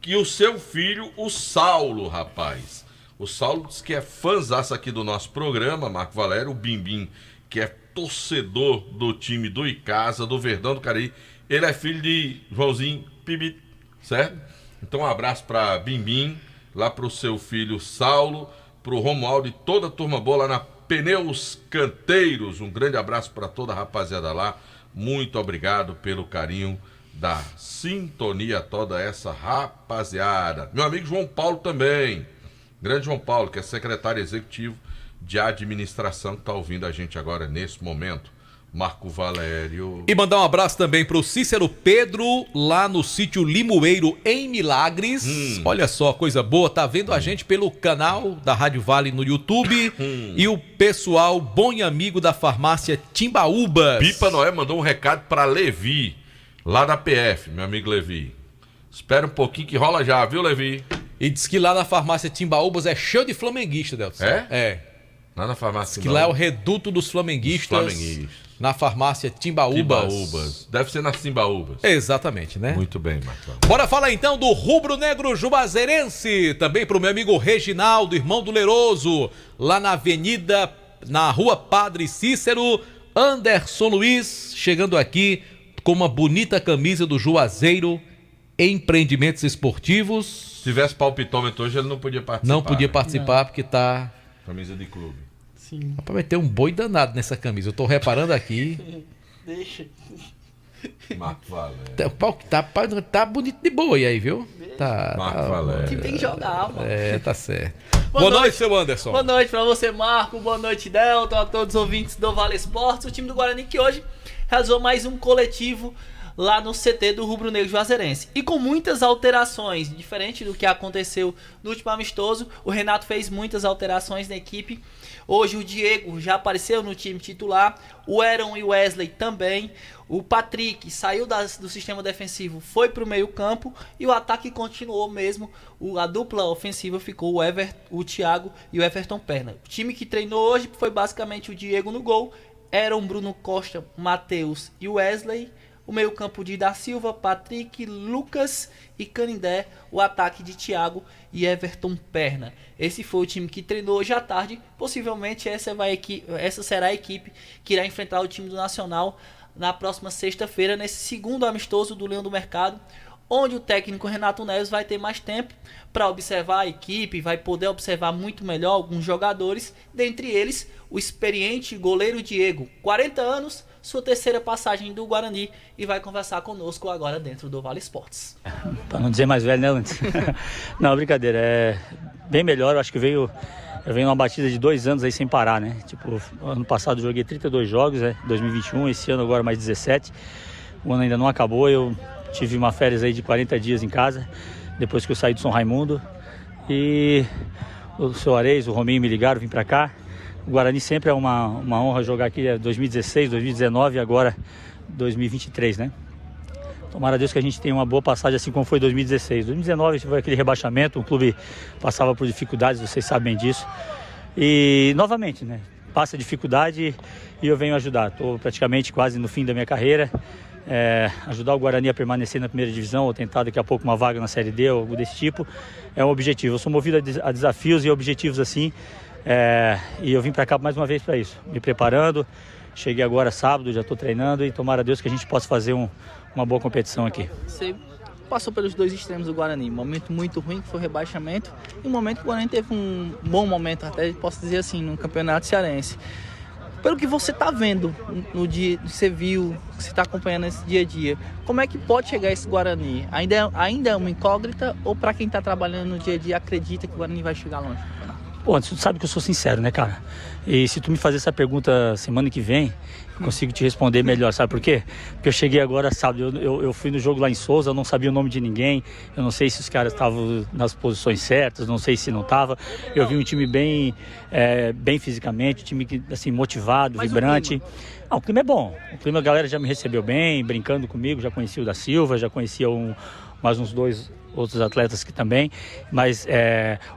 Que o seu filho, o Saulo, rapaz. O Saulo diz que é fãzaço aqui do nosso programa, Marco Valério. O Bimbim, que é torcedor do time do Icasa, do Verdão do Cariri. Ele é filho de Joãozinho Pibit, certo? Então um abraço pra Bimbim, lá pro seu filho Saulo, pro Romualdo e toda a turma boa lá na Pneus Canteiros. Um grande abraço para toda a rapaziada lá. Muito obrigado pelo carinho da sintonia toda essa rapaziada. Meu amigo João Paulo também. Grande João Paulo, que é secretário executivo de administração, que está ouvindo a gente agora nesse momento. Marco Valério. E mandar um abraço também pro Cícero Pedro, lá no sítio Limoeiro, em Milagres. Olha só, coisa boa, tá vendo a gente pelo canal da Rádio Vale no YouTube. E o pessoal bom e amigo da farmácia Timbaúbas. Pipa Noé mandou um recado pra Levi, lá da PF, meu amigo Levi. Espera um pouquinho que rola já, viu, Levi? E diz que lá na farmácia Timbaúbas é cheio de flamenguista, Delson. É? Lá na farmácia Diz que lá é o reduto dos flamenguistas. Na farmácia Timbaúbas. Deve ser nas Timbaúbas. Exatamente, né? Muito bem, Marcão. Bora falar então do rubro-negro jubazeirense. Também pro meu amigo Reginaldo, irmão do Leroso. Lá na rua Padre Cícero, Anderson Luiz, chegando aqui com uma bonita camisa do Juazeiro Empreendimentos Esportivos. Se tivesse palpitômetro hoje, ele não podia participar. Não podia participar porque tá... Camisa de clube. Sim. Rapaz, vai ter um boi danado nessa camisa. Eu tô reparando aqui. Deixa. Marco Valério. Tá bonito de boi aí, viu? Tá. Marco Valério. Que tem que jogar, mano. Tá certo. Boa noite, seu Anderson. Boa noite pra você, Marco. Boa noite, Delton. A todos os ouvintes do Vale Esportes. O time do Guarani que hoje realizou mais um coletivo lá no CT do Rubro Negro Juazeirense. E com muitas alterações, diferente do que aconteceu no último amistoso, o Renato fez muitas alterações na equipe. Hoje o Diego já apareceu no time titular, o Aaron e o Wesley também, o Patrick saiu do sistema defensivo, foi para o meio campo e o ataque continuou mesmo. A dupla ofensiva ficou o Thiago e o Everton Perna. O time que treinou hoje foi basicamente o Diego no gol, Aaron, Bruno Costa, Matheus e Wesley. O meio campo de Da Silva, Patrick, Lucas e Canindé. O ataque de Thiago e Everton Perna. Esse foi o time que treinou hoje à tarde. Possivelmente essa será a equipe que irá enfrentar o time do Nacional na próxima sexta-feira, nesse segundo amistoso do Leão do Mercado, onde o técnico Renato Neves vai ter mais tempo para observar a equipe, vai poder observar muito melhor alguns jogadores, dentre eles o experiente goleiro Diego, 40 anos, sua terceira passagem do Guarani, e vai conversar conosco agora dentro do Vale Esportes. Para não dizer mais velho, né, Lantes? Não, brincadeira, é bem melhor. Eu acho que eu venho numa batida de 2 anos aí sem parar, né? Tipo, ano passado eu joguei 32 jogos, 2021, esse ano agora mais 17. O ano ainda não acabou, eu tive uma férias aí de 40 dias em casa, depois que eu saí do São Raimundo. E o seu Areis, o Rominho me ligaram, vim para cá. O Guarani sempre é uma honra jogar aqui, 2016, 2019 e agora 2023, né? Tomara a Deus que a gente tenha uma boa passagem assim como foi 2016. 2019 foi aquele rebaixamento, o clube passava por dificuldades, vocês sabem disso. E novamente, né? Passa dificuldade e eu venho ajudar. Estou praticamente quase no fim da minha carreira. Ajudar o Guarani a permanecer na primeira divisão ou tentar daqui a pouco uma vaga na Série D ou algo desse tipo é um objetivo. Eu sou movido a desafios e objetivos assim. E eu vim para cá mais uma vez para isso, me preparando. Cheguei agora sábado, já estou treinando e tomara a Deus que a gente possa fazer uma boa competição aqui. Você passou pelos 2 extremos do Guarani, um momento muito ruim que foi o rebaixamento e um momento que o Guarani teve um bom momento, até posso dizer assim, no campeonato cearense. Pelo que você está vendo no dia, você viu, você está acompanhando esse dia a dia, como é que pode chegar esse Guarani? Ainda é uma incógnita ou para quem está trabalhando no dia a dia acredita que o Guarani vai chegar longe? Pô, tu sabe que eu sou sincero, né, cara? E se tu me fazer essa pergunta semana que vem, eu consigo te responder melhor, sabe por quê? Porque eu cheguei agora sábado, eu fui no jogo lá em Souza, eu não sabia o nome de ninguém, eu não sei se os caras estavam nas posições certas, não sei se não estava. Eu vi um time bem fisicamente, um time assim, motivado, vibrante. O clima é bom, o clima a galera já me recebeu bem, brincando comigo, já conhecia o Da Silva, já conhecia mais uns 2 outros atletas que também, mas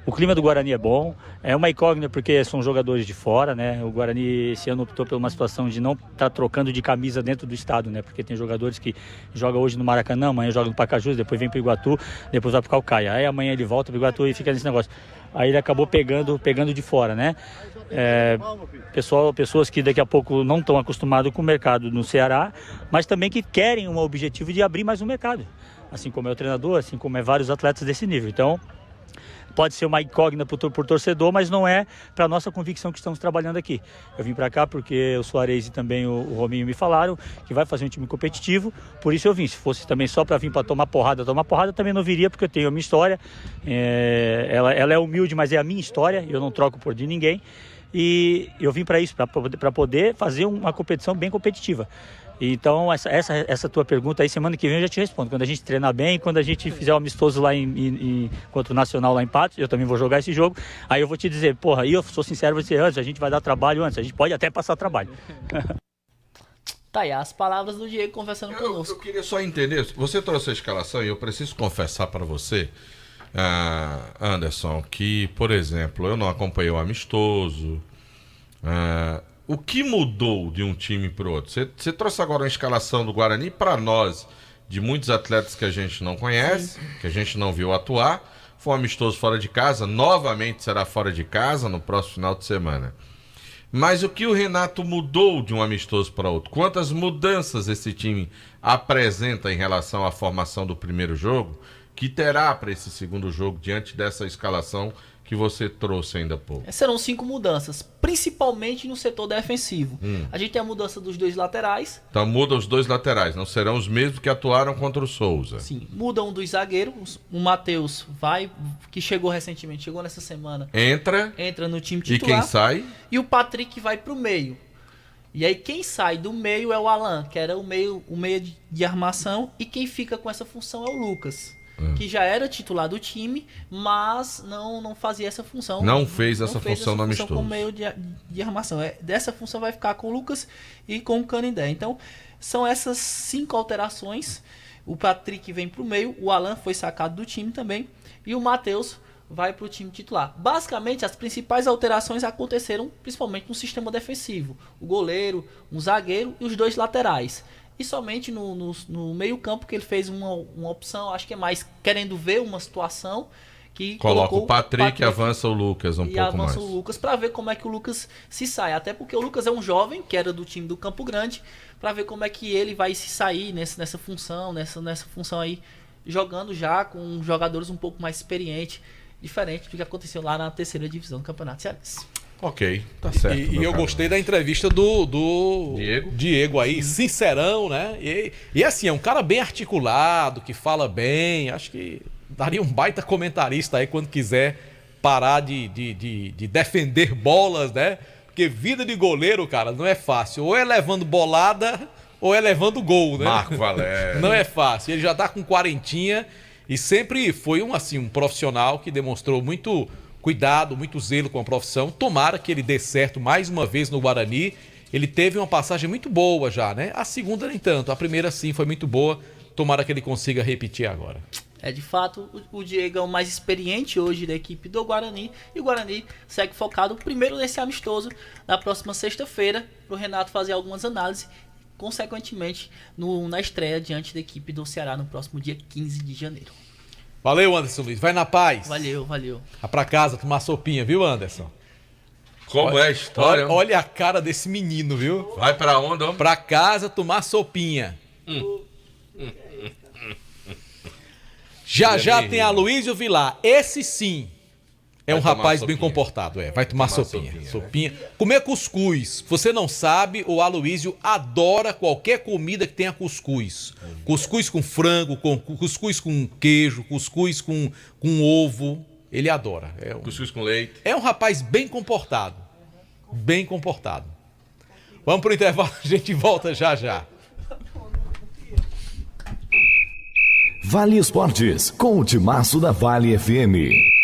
o clima do Guarani é bom, é uma incógnita porque são jogadores de fora, né? O Guarani esse ano optou por uma situação de não estar trocando de camisa dentro do estado, né? Porque tem jogadores que jogam hoje no Maracanã, amanhã jogam no Pacajus, depois vem para o Iguatu, depois vai para o Caucaia, aí amanhã ele volta para o Iguatu e fica nesse negócio. Aí ele acabou pegando de fora, né? Pessoas que daqui a pouco não estão acostumados com o mercado no Ceará, mas também que querem um objetivo de abrir mais um mercado. Assim como é o treinador, assim como é vários atletas desse nível. Então, pode ser uma incógnita por torcedor, mas não é para a nossa convicção que estamos trabalhando aqui. Eu vim para cá porque o Soares e também o Rominho me falaram que vai fazer um time competitivo, por isso eu vim. Se fosse também só para vir para tomar porrada também não viria, porque eu tenho a minha história. Ela é humilde, mas é a minha história, eu não troco por de ninguém. e eu vim para isso, para poder fazer uma competição bem competitiva. Então, essa tua pergunta aí, semana que vem eu já te respondo. Quando a gente treinar bem, quando a gente fizer o amistoso lá contra o Nacional lá em Patos, eu também vou jogar esse jogo, aí eu vou te dizer, porra, aí eu sou sincero, vou dizer, antes, a gente vai dar trabalho antes, a gente pode até passar trabalho. Tá aí, as palavras do Diego conversando conosco. Eu queria só entender, você trouxe a escalação e eu preciso confessar para você, Anderson, que, por exemplo, eu não acompanhei o amistoso. O que mudou de um time para o outro? Você trouxe agora uma escalação do Guarani para nós, de muitos atletas que a gente não conhece, que a gente não viu atuar. Foi um amistoso fora de casa, novamente será fora de casa no próximo final de semana. Mas o que o Renato mudou de um amistoso para outro? Quantas mudanças esse time apresenta em relação à formação do primeiro jogo, que terá para esse segundo jogo, diante dessa escalação que você trouxe ainda há pouco? Serão 5 mudanças, principalmente no setor defensivo. A gente tem a mudança dos 2 laterais. Então muda os 2 laterais, não serão os mesmos que atuaram contra o Souza. Sim, muda um dos zagueiros. O Matheus que chegou recentemente, chegou nessa semana. Entra no time titular. E quem sai? E o Patrick vai pro meio. E aí quem sai do meio é o Alan, que era o meio de armação, e quem fica com essa função é o Lucas. Que já era titular do time, mas não fazia essa função. Não fez essa função no amistoso. Com meio de armação. Dessa função vai ficar com o Lucas e com o Canindé. Então, são essas 5 alterações. O Patrick vem pro meio, o Alan foi sacado do time também, e o Matheus vai pro time titular. Basicamente, as principais alterações aconteceram principalmente no sistema defensivo. O goleiro, um zagueiro e os 2 laterais. E somente no meio campo que ele fez uma opção, acho que é mais querendo ver uma situação que coloca o Patrick e avança o Lucas um pouco mais. E avança o Lucas para ver como é que o Lucas se sai. Até porque o Lucas é um jovem, que era do time do Campo Grande, para ver como é que ele vai se sair nessa função, nessa função aí, jogando já com jogadores um pouco mais experientes, diferente do que aconteceu lá na 3ª divisão do Campeonato Cearense. Ok, tá certo. E eu gostei da entrevista do Diego aí, sincerão, né? E assim, é um cara bem articulado, que fala bem. Acho que daria um baita comentarista aí quando quiser parar de defender bolas, né? Porque vida de goleiro, cara, não é fácil. Ou é levando bolada, ou é levando gol, né? Marco Valério. Não é fácil. Ele já tá com 40 e sempre foi um profissional que demonstrou muito cuidado, muito zelo com a profissão. Tomara que ele dê certo mais uma vez no Guarani. Ele teve uma passagem muito boa já, né? A segunda nem tanto, a primeira sim foi muito boa. Tomara que ele consiga repetir agora. De fato, o Diego é o mais experiente hoje da equipe do Guarani. E o Guarani segue focado primeiro nesse amistoso, na próxima sexta-feira, para o Renato fazer algumas análises, consequentemente na estreia diante da equipe do Ceará no próximo dia 15 de janeiro. Valeu, Anderson Luiz. Vai na paz. Valeu. Vai pra casa tomar sopinha, viu, Anderson? Como é a história? Olha a cara desse menino, viu? Vai pra onde, homem? Pra casa tomar sopinha. Já tem a Aloysio Vilar. Esse sim é um rapaz bem comportado. Vai tomar sopinha. Comer cuscuz. Você não sabe, o Aloysio adora qualquer comida que tenha cuscuz. Cuscuz com frango, cuscuz com queijo, cuscuz com ovo. Ele adora. Cuscuz com leite. É um rapaz bem comportado. Bem comportado. Vamos pro intervalo, a gente volta já. Vale Esportes, com o timaço da Vale FM.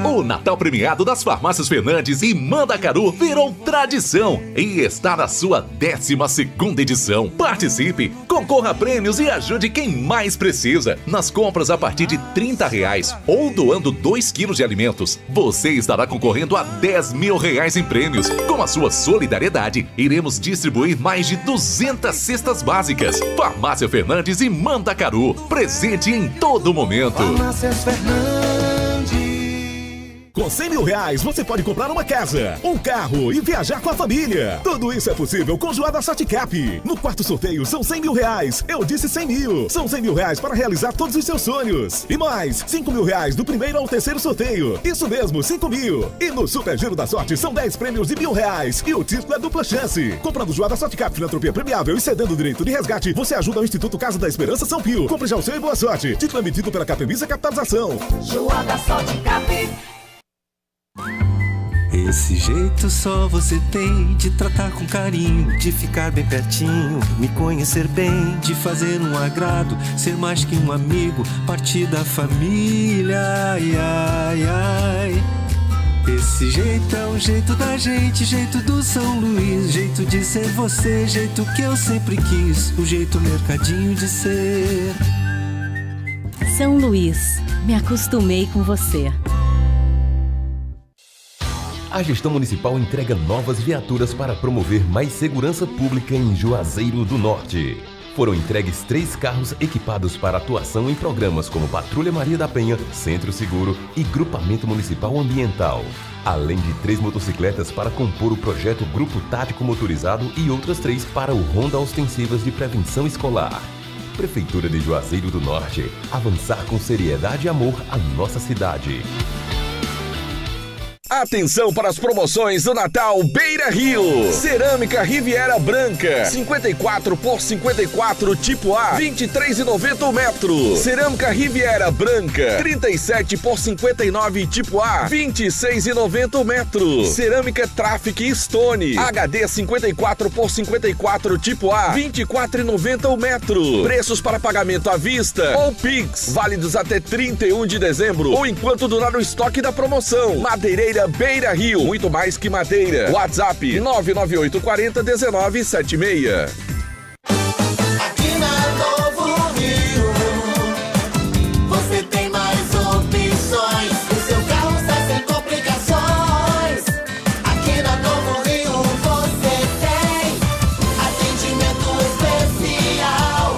O Natal premiado das Farmácias Fernandes e Mandacaru virou tradição e está na sua 12ª edição. Participe, concorra a prêmios e ajude quem mais precisa. Nas compras a partir de R$30 ou doando 2 quilos de alimentos, você estará concorrendo a R$10 mil em prêmios. Com a sua solidariedade, iremos distribuir mais de 200 cestas básicas. Farmácia Fernandes e Mandacaru, presente em todo momento. Farmácias Fernandes. Com R$100 mil você pode comprar uma casa, um carro e viajar com a família. Tudo isso é possível com Joada Sortecap. No quarto sorteio são R$100 mil. Eu disse 100 mil. São R$100 mil para realizar todos os seus sonhos. E mais, R$5 mil do primeiro ao terceiro sorteio. Isso mesmo, 5 mil. E no Super Giro da Sorte são 10 prêmios de R$1.000. E o título é dupla chance. Comprando Joada Sortecap Filantropia Premiável e cedendo o direito de resgate, você ajuda o Instituto Casa da Esperança São Pio. Compre já o seu e boa sorte. Título emitido pela Capemisa Capitalização. Joada Sortecap. Esse jeito só você tem de tratar com carinho, de ficar bem pertinho, me conhecer bem, de fazer um agrado, ser mais que um amigo, partir da família, ai, ai, ai. Esse jeito é o jeito da gente, jeito do São Luís, jeito de ser você, jeito que eu sempre quis, o jeito mercadinho de ser. São Luís, me acostumei com você. A gestão municipal entrega novas viaturas para promover mais segurança pública em Juazeiro do Norte. Foram entregues 3 carros equipados para atuação em programas como Patrulha Maria da Penha, Centro Seguro e Grupamento Municipal Ambiental. Além de 3 motocicletas para compor o projeto Grupo Tático Motorizado e outras 3 para o Ronda Ostensivas de Prevenção Escolar. Prefeitura de Juazeiro do Norte. Avançar com seriedade e amor a nossa cidade. Atenção para as promoções do Natal Beira Rio. Cerâmica Riviera Branca, 54 por 54 tipo A, 23,90 o metro. Cerâmica Riviera Branca, 37 por 59 tipo A, 26,90 o metro. Cerâmica Traffic Stone, HD 54 por 54 tipo A, 24,90 o metro. Preços para pagamento à vista ou Pix, válidos até 31 de dezembro ou enquanto durar o estoque da promoção. Madeireira Beira Rio, muito mais que madeira. WhatsApp 998401976. Aqui na Novo Rio, você tem mais opções. O seu carro está sem complicações. Aqui na Novo Rio você tem atendimento especial,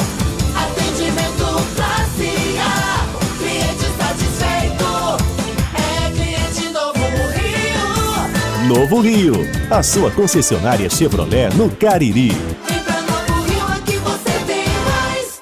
atendimento classe A. Cliente satisfeito é cliente Novo Rio. Novo Rio, a sua concessionária Chevrolet no Cariri. Vem pra Novo Rio, aqui você tem mais.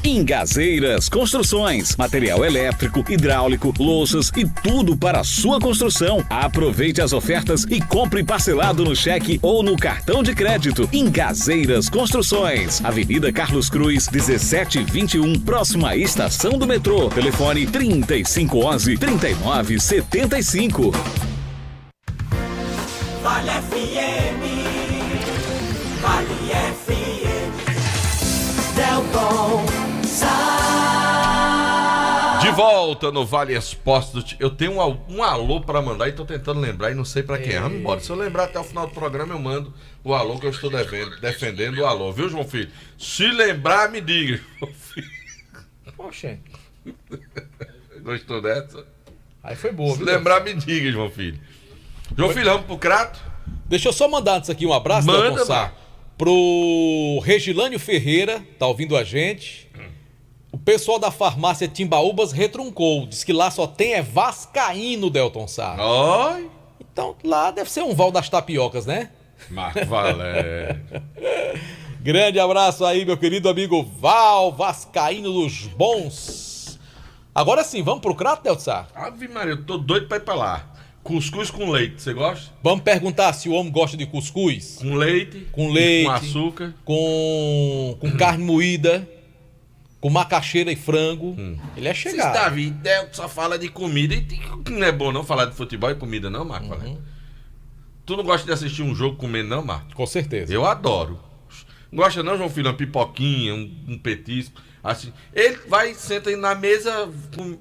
Ingazeiras Construções, material elétrico, hidráulico, louças e tudo para a sua construção. Aproveite as ofertas e compre parcelado no cheque ou no cartão de crédito. Ingazeiras Construções, Avenida Carlos Cruz, 1721, próxima à estação do metrô. Telefone 3511-3975. Vale FM, Vale FM, Delton Sá. De volta no Vale Esportes. Eu tenho um alô pra mandar e tô tentando lembrar e não sei pra quem. Vamos embora. Se eu lembrar até o final do programa, eu mando o alô que eu estou defendendo o alô. Viu, João Filho? Se lembrar, me diga, João Filho. Poxa. Gostou dessa? Aí foi boa. Se lembrar, me diga, João Filho. João Filho, vamos pro Crato? Deixa eu só mandar antes aqui um abraço, Manda, Sá, pro Regilânio Ferreira, tá ouvindo a gente. O pessoal da farmácia Timbaúbas retruncou, diz que lá só tem vascaíno, Delton Sá. Oi? Então lá deve ser um Val das Tapiocas, né? Marco Valério. Grande abraço aí, meu querido amigo Val, vascaíno dos bons. Agora sim, vamos pro Crato, Delton Sá? Ave Maria, eu tô doido pra ir pra lá. Cuscuz com leite, você gosta? Vamos perguntar se o homem gosta de cuscuz? Com leite. Com leite. Com açúcar. Com carne moída. Com macaxeira e frango. Ele é chegado. Vocês Davi, só fala de comida e não é bom não falar de futebol e comida não, Marco? Tu não gosta de assistir um jogo comendo não, Marco? Com certeza. Eu adoro. Não gosta não, João Filho? Uma pipoquinha, um petisco. Assim. Ele vai, senta aí na mesa,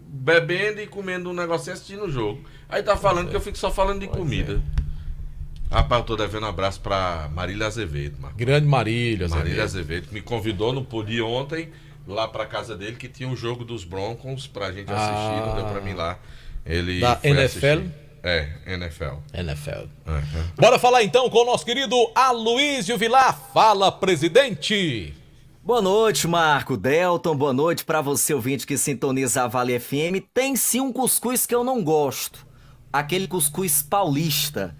bebendo e comendo um negocinho assistindo o jogo. Aí tá falando que eu fico só falando de comida. Rapaz, eu tô devendo um abraço pra Marília Azevedo, Marco. Grande Marília Azevedo. Marília Azevedo, que me convidou, não pude ontem, lá pra casa dele, que tinha um jogo dos Broncos pra gente assistir, não deu pra mim lá. Ele da foi NFL? assistir. É, NFL. Bora falar então com o nosso querido Aloísio Vilar. Fala, presidente! Boa noite, Marco, Delton, boa noite pra você, ouvinte que sintoniza a Vale FM. Tem sim um cuscuz que eu não gosto. Aquele cuscuz paulista.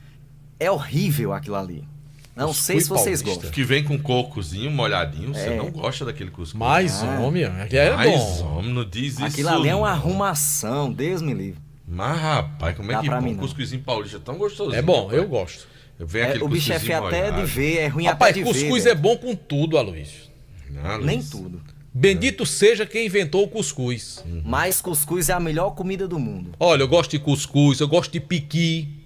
É horrível aquilo ali. Não sei se vocês gostam. Que vem com cocozinho molhadinho, você não gosta daquele cuscuz. Mais homem, é bom. Homem, não diz isso. Aquilo ali é uma arrumação, Deus me livre. Mas, rapaz, como é que um cuscuzinho paulista é tão gostoso? É bom, eu gosto. O bicho é feio até de ver, é ruim rapaz, até de ver. Cuscuz é bom com tudo, Aloysio. Nem tudo. Bendito seja quem inventou o cuscuz. Mas cuscuz é a melhor comida do mundo. Olha, eu gosto de cuscuz, eu gosto de piqui.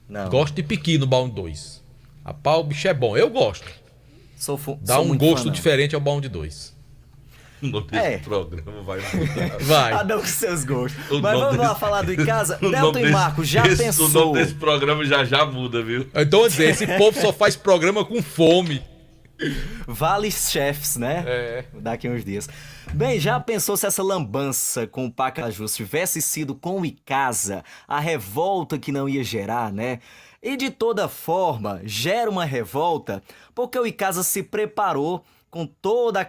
Não. Gosto de piqui no balão de 2. Rapaz, o bicho é bom. Eu gosto. Dá um gosto diferente ao balão de 2. O nome desse programa vai mudar. Vai. Cada um com seus gostos. Mas vamos lá falar do Icasa. Delton e Marco, já pensou? O nome desse programa já muda, viu? Então, vou dizer, esse povo só faz programa com fome. Vale Chefs, né? Daqui uns dias. Bem, já pensou se essa lambança com o Pacajus tivesse sido com o Icasa, a revolta que não ia gerar, né? E de toda forma, gera uma revolta porque o Icasa se preparou com todas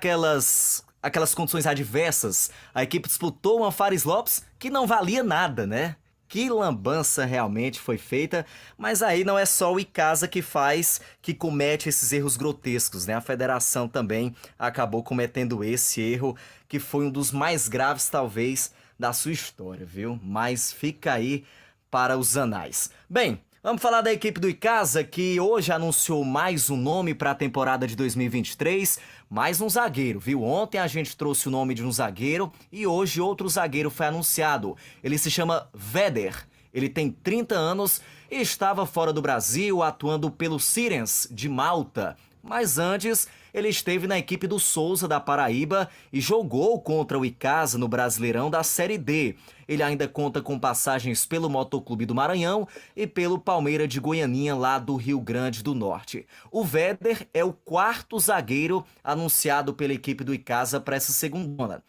aquelas condições adversas. A equipe disputou uma Fares Lopes que não valia nada, né? Que lambança realmente foi feita, mas aí não é só o Icasa que comete esses erros grotescos, né? A federação também acabou cometendo esse erro, que foi um dos mais graves, talvez, da sua história, viu? Mas fica aí para os anais. Bem, vamos falar da equipe do Icasa, que hoje anunciou mais um nome para a temporada de 2023, mais um zagueiro, viu? Ontem a gente trouxe o nome de um zagueiro e hoje outro zagueiro foi anunciado. Ele se chama Vedder, ele tem 30 anos e estava fora do Brasil atuando pelo Sirens de Malta. Mas antes, ele esteve na equipe do Souza da Paraíba e jogou contra o Icasa no Brasileirão da Série D. Ele ainda conta com passagens pelo Motoclube do Maranhão e pelo Palmeiras de Goianinha, lá do Rio Grande do Norte. O Vedder é o 4º zagueiro anunciado pela equipe do Icasa para essa segunda.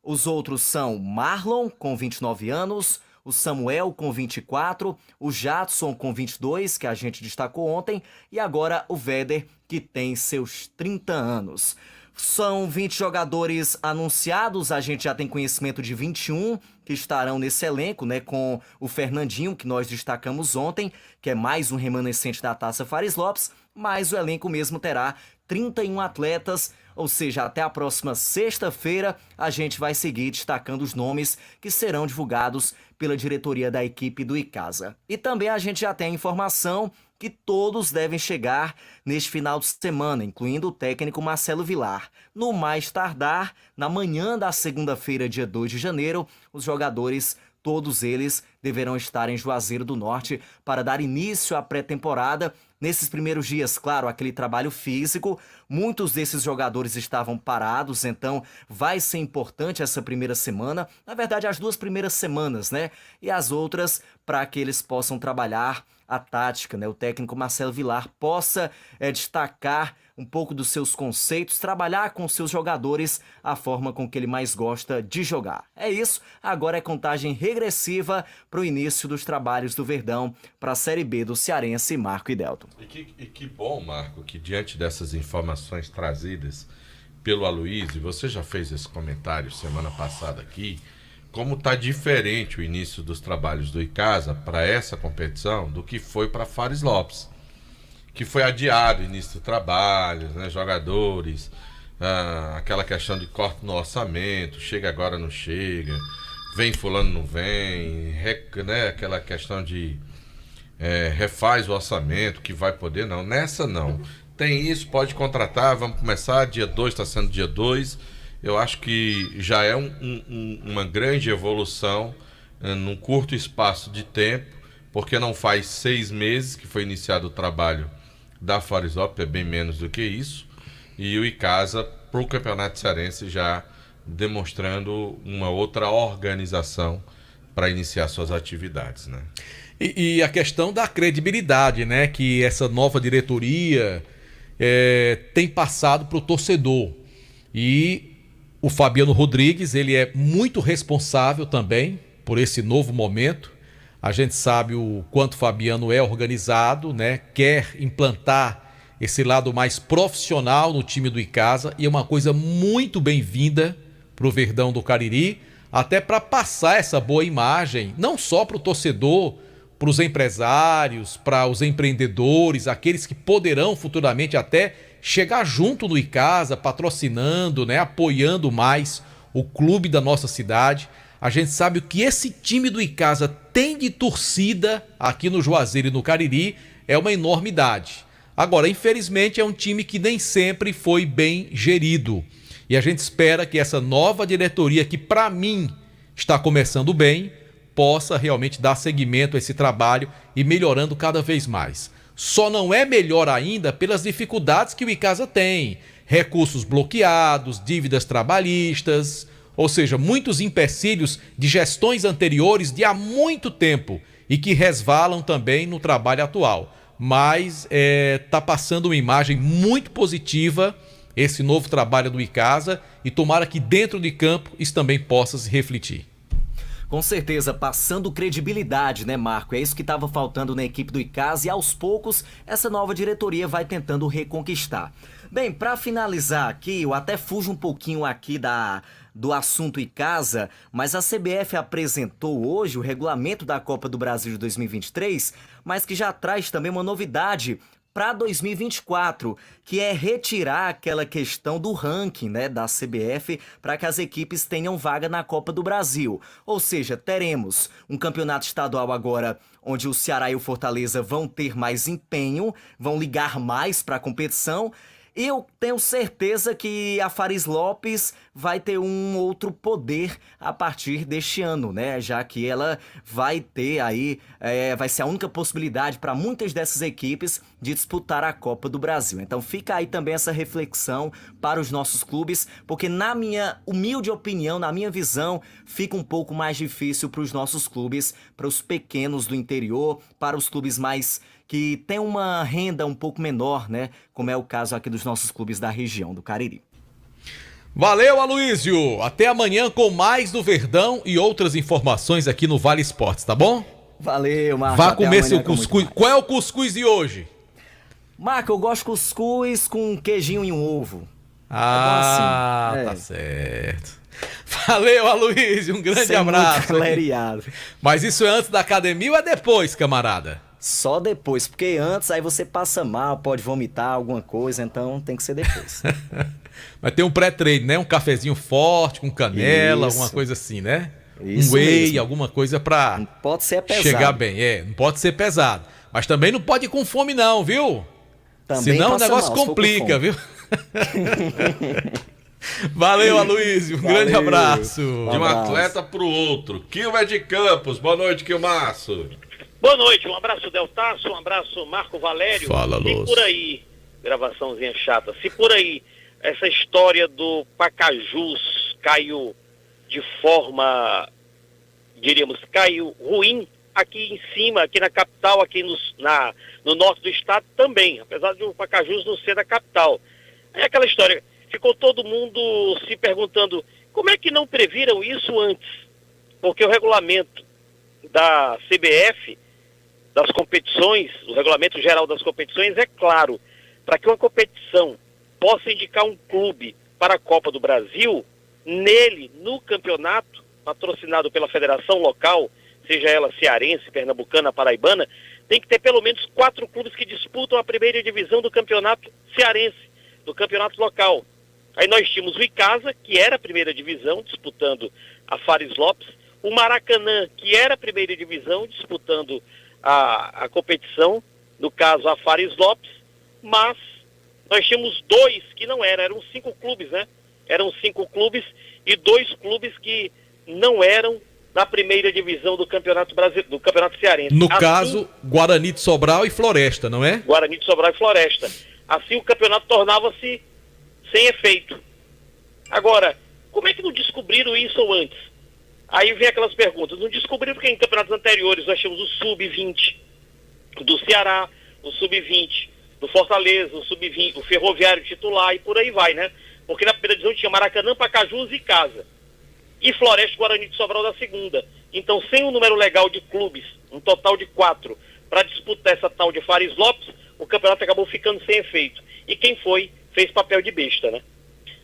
Os outros são Marlon, com 29 anos, o Samuel com 24, o Jadson com 22, que a gente destacou ontem, e agora o Vedder, que tem seus 30 anos. São 20 jogadores anunciados, a gente já tem conhecimento de 21 que estarão nesse elenco, né, com o Fernandinho, que nós destacamos ontem, que é mais um remanescente da Taça Fares Lopes, mas o elenco mesmo terá 31 atletas, ou seja, até a próxima sexta-feira a gente vai seguir destacando os nomes que serão divulgados pela diretoria da equipe do Icasa. E também a gente já tem a informação que todos devem chegar neste final de semana, incluindo o técnico Marcelo Vilar. No mais tardar, na manhã da segunda-feira, dia 2 de janeiro, os jogadores, todos eles, deverão estar em Juazeiro do Norte para dar início à pré-temporada. Nesses primeiros dias, claro, aquele trabalho físico, muitos desses jogadores estavam parados, então vai ser importante essa primeira semana, na verdade as 2 primeiras semanas, né? E as outras para que eles possam trabalhar a tática, né? O técnico Marcelo Vilar possa destacar um pouco dos seus conceitos, trabalhar com seus jogadores a forma com que ele mais gosta de jogar. É isso, agora é contagem regressiva para o início dos trabalhos do Verdão para a Série B do Cearense, Marco e Delton. E que bom, Marco, que diante dessas informações trazidas pelo Aloysio, você já fez esse comentário semana passada aqui, como está diferente o início dos trabalhos do Icasa para essa competição do que foi para Fares Lopes, que foi adiado o início do trabalho, né, jogadores, aquela questão de corte no orçamento, chega agora não chega, vem fulano não vem, né, aquela questão de refaz o orçamento, que vai poder, não, nessa não, tem isso, pode contratar, vamos começar, dia 2 está sendo dia 2, eu acho que já é uma grande evolução num curto espaço de tempo, porque não faz 6 meses que foi iniciado o trabalho da Fares Lopes, é bem menos do que isso, e o Icasa para o Campeonato Cearense já demonstrando uma outra organização para iniciar suas atividades, né? E a questão da credibilidade, né, que essa nova diretoria tem passado para o torcedor. E o Fabiano Rodrigues, ele é muito responsável também por esse novo momento. A gente sabe o quanto o Fabiano é organizado, né? Quer implantar esse lado mais profissional no time do Icasa, e é uma coisa muito bem-vinda para o Verdão do Cariri, até para passar essa boa imagem, não só para o torcedor, para os empresários, para os empreendedores, aqueles que poderão futuramente até chegar junto no Icasa, patrocinando, né? Apoiando mais o clube da nossa cidade. A gente sabe o que esse time do Icasa tem de torcida aqui no Juazeiro e no Cariri, é uma enormidade. Agora, infelizmente, é um time que nem sempre foi bem gerido. E a gente espera que essa nova diretoria, que para mim está começando bem, possa realmente dar seguimento a esse trabalho e melhorando cada vez mais. Só não é melhor ainda pelas dificuldades que o Icasa tem. Recursos bloqueados, dívidas trabalhistas, ou seja, muitos empecilhos de gestões anteriores de há muito tempo e que resvalam também no trabalho atual. Mas está passando uma imagem muito positiva esse novo trabalho do Icasa e tomara que dentro de campo isso também possa se refletir. Com certeza, passando credibilidade, né, Marco? É isso que estava faltando na equipe do Icasa e aos poucos essa nova diretoria vai tentando reconquistar. Bem, para finalizar aqui, eu até fujo um pouquinho aqui do assunto Icasa, mas a CBF apresentou hoje o regulamento da Copa do Brasil de 2023, mas que já traz também uma novidade para 2024, que é retirar aquela questão do ranking, né, da CBF para que as equipes tenham vaga na Copa do Brasil. Ou seja, teremos um campeonato estadual agora onde o Ceará e o Fortaleza vão ter mais empenho, vão ligar mais para a competição. Eu tenho certeza que a Fares Lopes vai ter um outro poder a partir deste ano, né? Já que ela vai ter aí, vai ser a única possibilidade para muitas dessas equipes de disputar a Copa do Brasil. Então fica aí também essa reflexão para os nossos clubes, porque na minha humilde opinião, na minha visão, fica um pouco mais difícil para os nossos clubes, para os pequenos do interior, para os clubes mais que tem uma renda um pouco menor, né? Como é o caso aqui dos nossos clubes da região do Cariri. Valeu, Aloísio! Até amanhã com mais do Verdão e outras informações aqui no Vale Esportes, tá bom? Valeu, Marco. Vá comer seu cuscuz. Qual é o cuscuz de hoje? Marco, eu gosto de cuscuz com queijinho e um ovo. Ah, é bom assim. Tá certo. Valeu, Aloísio, um grande abraço. Mas isso é antes da academia ou é depois, camarada? Só depois, porque antes aí você passa mal, pode vomitar alguma coisa, então tem que ser depois. Mas tem um pré-treino, né? Um cafezinho forte, com canela, alguma coisa assim, né? Isso um whey, mesmo. Alguma coisa pra não pode ser pesado. Chegar bem. Não pode ser pesado. Mas também não pode ir com fome não, viu? Também senão o negócio mal, complica, viu? Valeu, Aloísio. Um grande abraço. De um atleta pro outro. Quilma de Campos. Boa noite, Quilmaço. Boa noite, um abraço Deltaço, um abraço Marco Valério. Fala, Se Lúcio. por aí, gravaçãozinha chata, se por aí essa história do Pacajus caiu de forma, diríamos, caiu ruim aqui em cima, aqui na capital, aqui no norte do estado também, apesar de o Pacajus não ser da capital. É aquela história, ficou todo mundo se perguntando como é que não previram isso antes, porque o regulamento da CBF, das competições, o regulamento geral das competições é claro, para que uma competição possa indicar um clube para a Copa do Brasil, nele, no campeonato, patrocinado pela federação local, seja ela cearense, pernambucana, paraibana, tem que ter pelo menos 4 clubes que disputam a primeira divisão do campeonato cearense, do campeonato local. Aí nós tínhamos o Icasa, que era a primeira divisão, disputando a Fares Lopes, o Maracanã, que era a primeira divisão, disputando a competição, no caso a Fares Lopes, mas nós tínhamos 2 que não eram 5 clubes, né? Eram 5 clubes e 2 clubes que não eram na primeira divisão do Campeonato Brasileiro, do Campeonato Cearense. No caso, Guarani de Sobral e Floresta, não é? Guarani de Sobral e Floresta. Assim o campeonato tornava-se sem efeito. Agora, como é que não descobriram isso antes? Aí vem aquelas perguntas. Não descobriram porque em campeonatos anteriores nós tínhamos o Sub-20 do Ceará, o Sub-20 do Fortaleza, o Sub-20, o Ferroviário titular e por aí vai, né? Porque na primeira divisão tinha Maracanã, Pacajus e Icasa. E Floresta e Guarani de Sobral da segunda. Então, sem um número legal de clubes, um total de 4, para disputar essa tal de Fares Lopes, o campeonato acabou ficando sem efeito. E quem foi, fez papel de besta, né?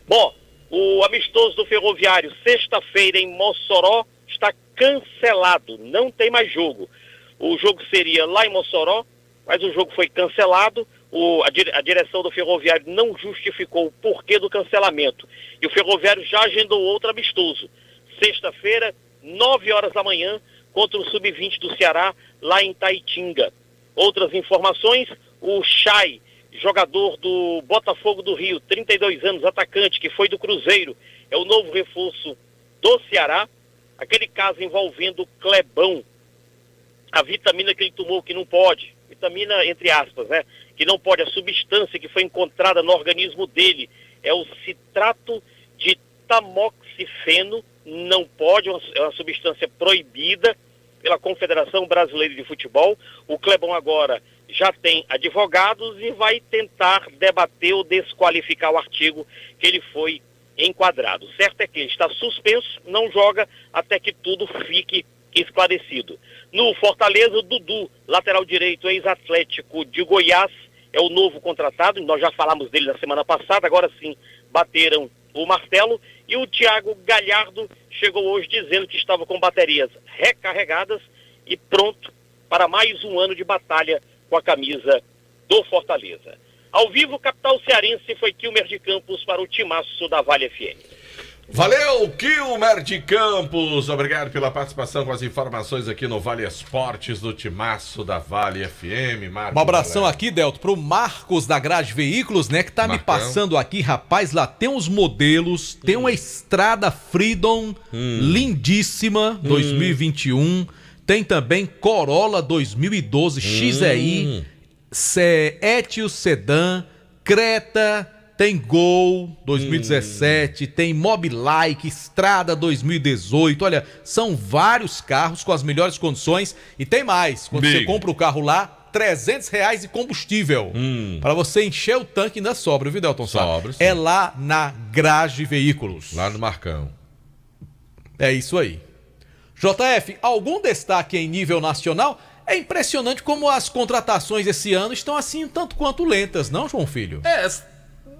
Bom, o amistoso do Ferroviário, sexta-feira em Mossoró, está cancelado. Não tem mais jogo. O jogo seria lá em Mossoró, mas o jogo foi cancelado. A direção do Ferroviário não justificou o porquê do cancelamento. E o Ferroviário já agendou outro amistoso. Sexta-feira, 9 horas da manhã, contra o Sub-20 do Ceará, lá em Taitinga. Outras informações, o Chay, jogador do Botafogo do Rio, 32 anos, atacante, que foi do Cruzeiro, é o novo reforço do Ceará. aquele caso envolvendo o Clebão, a vitamina que ele tomou que não pode, vitamina entre aspas, né? Que não pode, a substância que foi encontrada no organismo dele é o citrato de tamoxifeno, não pode, é uma substância proibida pela Confederação Brasileira de Futebol. O Clebão agora já tem advogados e vai tentar debater ou desqualificar o artigo que ele foi enquadrado. Certo é que ele está suspenso, não joga até que tudo fique esclarecido. No Fortaleza, o Dudu, lateral direito, ex-atlético de Goiás, é o novo contratado, nós já falamos dele na semana passada, agora sim bateram o martelo, e o Thiago Galhardo chegou hoje dizendo que estava com baterias recarregadas e pronto para mais um ano de batalha com a camisa do Fortaleza. Ao vivo, capital cearense, foi Quilmer de Campos para o timaço da Vale FM. Valeu, Quilmer de Campos. Obrigado pela participação com as informações aqui no Vale Esportes do timaço da Vale FM. Um abração aqui, Delto, pro Marcos da Grade Veículos, né, que tá me passando aqui, rapaz, lá tem uns modelos, tem uma Estrada Freedom lindíssima, 2021, tem também Corolla 2012 XEI, Etios Sedan, Creta, tem Gol 2017, tem Mobilike, Estrada 2018. Olha, são vários carros com as melhores condições e tem mais. Quando você compra o carro lá, R$300 de combustível. Para você encher o tanque ainda sobra, viu, Delton? Sobra. É lá na Grade Veículos. Lá no Marcão. É isso aí. JF, algum destaque em nível nacional? É impressionante como as contratações esse ano estão assim um tanto quanto lentas, não, João Filho?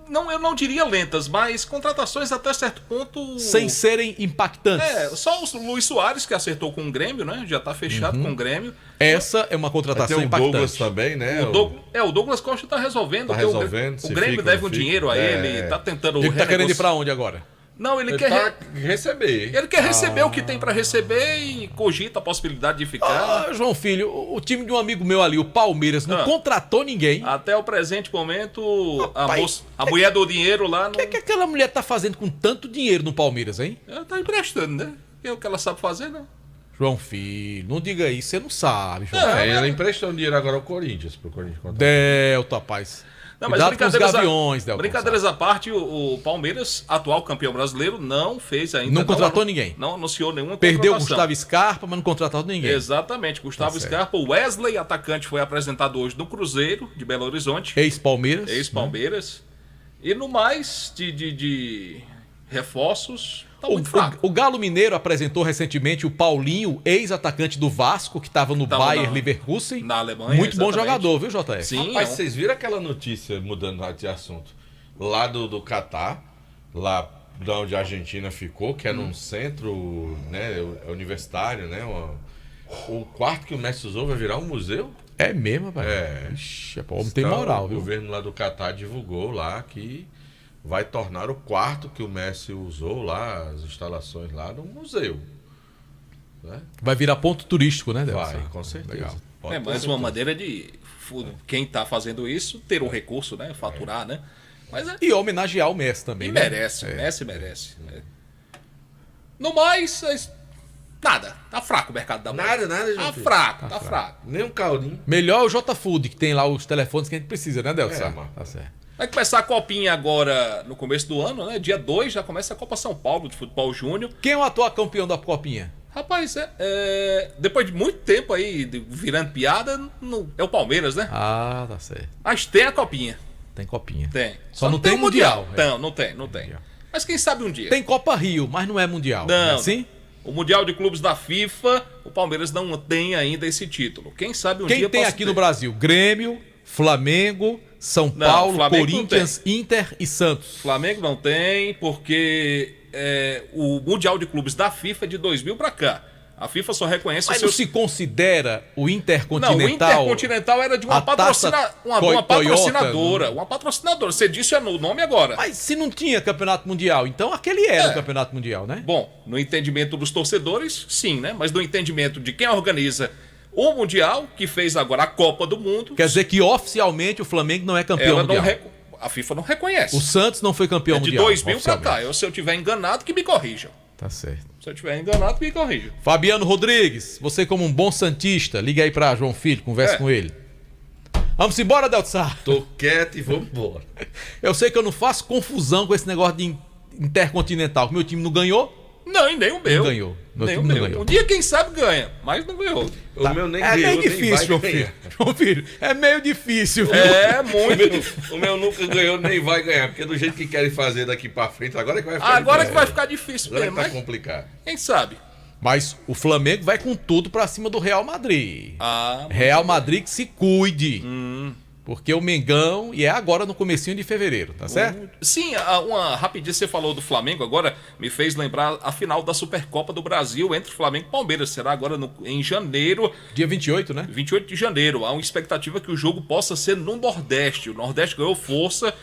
Não, eu não diria lentas, mas contratações até certo ponto... Sem serem impactantes. Só o Luiz Soares, que acertou com o Grêmio, né? Já tá fechado com o Grêmio. Essa é uma contratação tem o impactante. Douglas também, né? O Douglas Costa tá resolvendo. Tá resolvendo. O Grêmio deve um dinheiro a ele, tá tentando... Ele tá querendo ir pra onde agora? Não, ele quer receber. Ele quer receber o que tem pra receber e cogita a possibilidade de ficar. João Filho, o time de um amigo meu ali, o Palmeiras, não contratou ninguém. Até o presente momento, a mulher do dinheiro lá... O que aquela mulher tá fazendo com tanto dinheiro no Palmeiras, hein? Ela tá emprestando, né? É o que ela sabe fazer, não. João Filho, não diga isso, você não sabe, João. Ela emprestou um dinheiro agora ao Corinthians, pro Corinthians contratar. Delta, rapaz. Não, mas brincadeiras à parte, o Palmeiras, atual campeão brasileiro, não fez ainda... Não contratou ninguém. Não anunciou nenhuma Perdeu contratação. Gustavo Scarpa, mas não contratou ninguém. Exatamente, Gustavo Scarpa. O Wesley, atacante, foi apresentado hoje no Cruzeiro, de Belo Horizonte. Ex-Palmeiras. Ex-Palmeiras. E no mais de reforços... Tá muito fraco. O Galo Mineiro apresentou recentemente o Paulinho, ex-atacante do Vasco, que estava no Bayer Leverkusen. Na Alemanha. Muito bom jogador, viu, JF? Sim. Rapaz, vocês viram aquela notícia, mudando de assunto, lá do Catar, lá de onde a Argentina ficou, que é num centro, né, universitário, né? O quarto que o Messi usou vai virar um museu? É mesmo, rapaz? Ixi, o homem tem moral, viu? O governo lá do Catar divulgou lá que vai tornar o quarto que o Messi usou lá, as instalações lá, num museu. Né? Vai virar ponto turístico, né, Delson? Vai, com certeza. Legal. Mais uma maneira de quem tá fazendo isso ter um recurso, né? Faturar, né? Mas e homenagear o Messi também, e né? Merece, o Messi merece. Né? No mais, nada. Tá fraco o mercado da bola. Nada, Tá fraco, tá fraco. Nem um caldinho. Melhor o J-Food, que tem lá os telefones que a gente precisa, né, Delson? Tá certo. Vai começar a copinha agora no começo do ano, né? Dia 2 já começa a Copa São Paulo de Futebol Júnior. Quem é o atual campeão da copinha? Rapaz, depois de muito tempo aí virando piada, é o Palmeiras, né? Ah, tá certo. Mas tem a copinha. Tem copinha. Tem. Só não tem mundial. Não tem. Mas quem sabe um dia. Tem Copa Rio, mas não é mundial. Não. É assim? O Mundial de Clubes da FIFA, o Palmeiras não tem ainda esse título. Quem sabe um dia Quem tem aqui no Brasil? Grêmio, Flamengo, São Paulo, Flamengo Corinthians, Inter e Santos. Flamengo não tem, porque o Mundial de Clubes da FIFA é de 2000 pra cá. A FIFA só reconhece... Mas não se considera o Intercontinental... Não, o Intercontinental era de uma patrocinadora. Uma patrocinadora. Você disse o nome agora. Mas se não tinha Campeonato Mundial, então aquele era o Campeonato Mundial, né? Bom, no entendimento dos torcedores, sim, né? Mas no entendimento de quem organiza o Mundial, que fez agora a Copa do Mundo... Quer dizer que oficialmente o Flamengo não é campeão mundial. A FIFA não reconhece. O Santos não foi campeão mundial. De 2000 pra cá. Se eu tiver enganado, que me corrijam. Tá certo. Se eu estiver enganado, me corrija. Fabiano Rodrigues, você como um bom santista, liga aí pra João Filho, conversa com ele. Vamos embora, Delto Sá? Tô quieto e vamos embora. Eu sei que eu não faço confusão com esse negócio de intercontinental, que meu time não ganhou. Não, e nem o meu. Não ganhou. Meu nem time o não meu. ganhou. Um dia, quem sabe, ganha, mas não ganhou. O meu nem É ganhou, meio difícil, João nem vai Filho. João Filho, é meio difícil. Viu? É, muito. O meu nunca ganhou, nem vai ganhar, porque do jeito que querem fazer daqui pra frente, agora é que vai ficar Agora difícil. que vai ficar difícil Agora mesmo, que tá mas complicado. quem sabe? Mas o Flamengo vai com tudo pra cima do Real Madrid. Ah, Real Madrid que se cuide. Porque o Mengão, e é agora no comecinho de fevereiro, tá certo? Sim, uma rapidinho, você falou do Flamengo agora, me fez lembrar a final da Supercopa do Brasil entre Flamengo e Palmeiras. Será agora em janeiro. Dia 28, né? 28 de janeiro. Há uma expectativa que o jogo possa ser no Nordeste. O Nordeste ganhou força.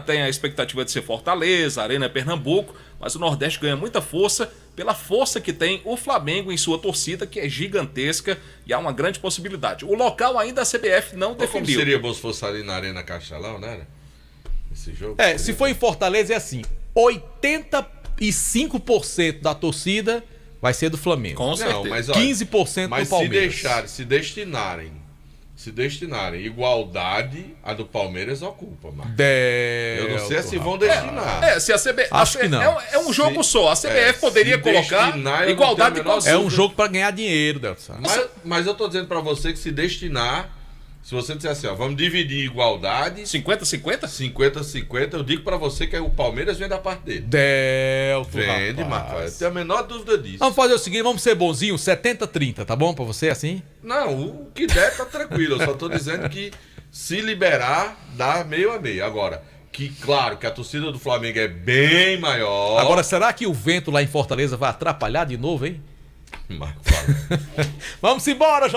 Tem a expectativa de ser Fortaleza, Arena Pernambuco, mas o Nordeste ganha muita força pela força que tem o Flamengo em sua torcida, que é gigantesca e há uma grande possibilidade. O local ainda a CBF não definiu. Como seria bom se fosse ali na Arena Castelão, né? Esse jogo? Se for em Fortaleza é assim, 85% da torcida vai ser do Flamengo. Com certeza. Não, mas, olha, 15% mas do Palmeiras. se destinarem igualdade, a do Palmeiras ocupa, Marcos. Eu não sei se vão destinar. Se a CBF. Acho que não. É um jogo só. A CBF poderia colocar igualdade de qualquer. É um jogo pra ganhar dinheiro, Delson. Mas eu tô dizendo pra você que se destinar, se você disser assim, ó, vamos dividir igualdade. 50-50? 50-50, eu digo pra você que o Palmeiras vende a parte dele. Vende, Marcos. Eu tenho a menor dúvida disso. Vamos fazer o seguinte, vamos ser bonzinho, 70-30, tá bom pra você assim? Não, o que der tá tranquilo. Eu só tô dizendo que se liberar, dá meio a meio. Agora, que claro que a torcida do Flamengo é bem maior. Agora, será que o vento lá em Fortaleza vai atrapalhar de novo, hein? Marco, fala. Vamos embora, JR.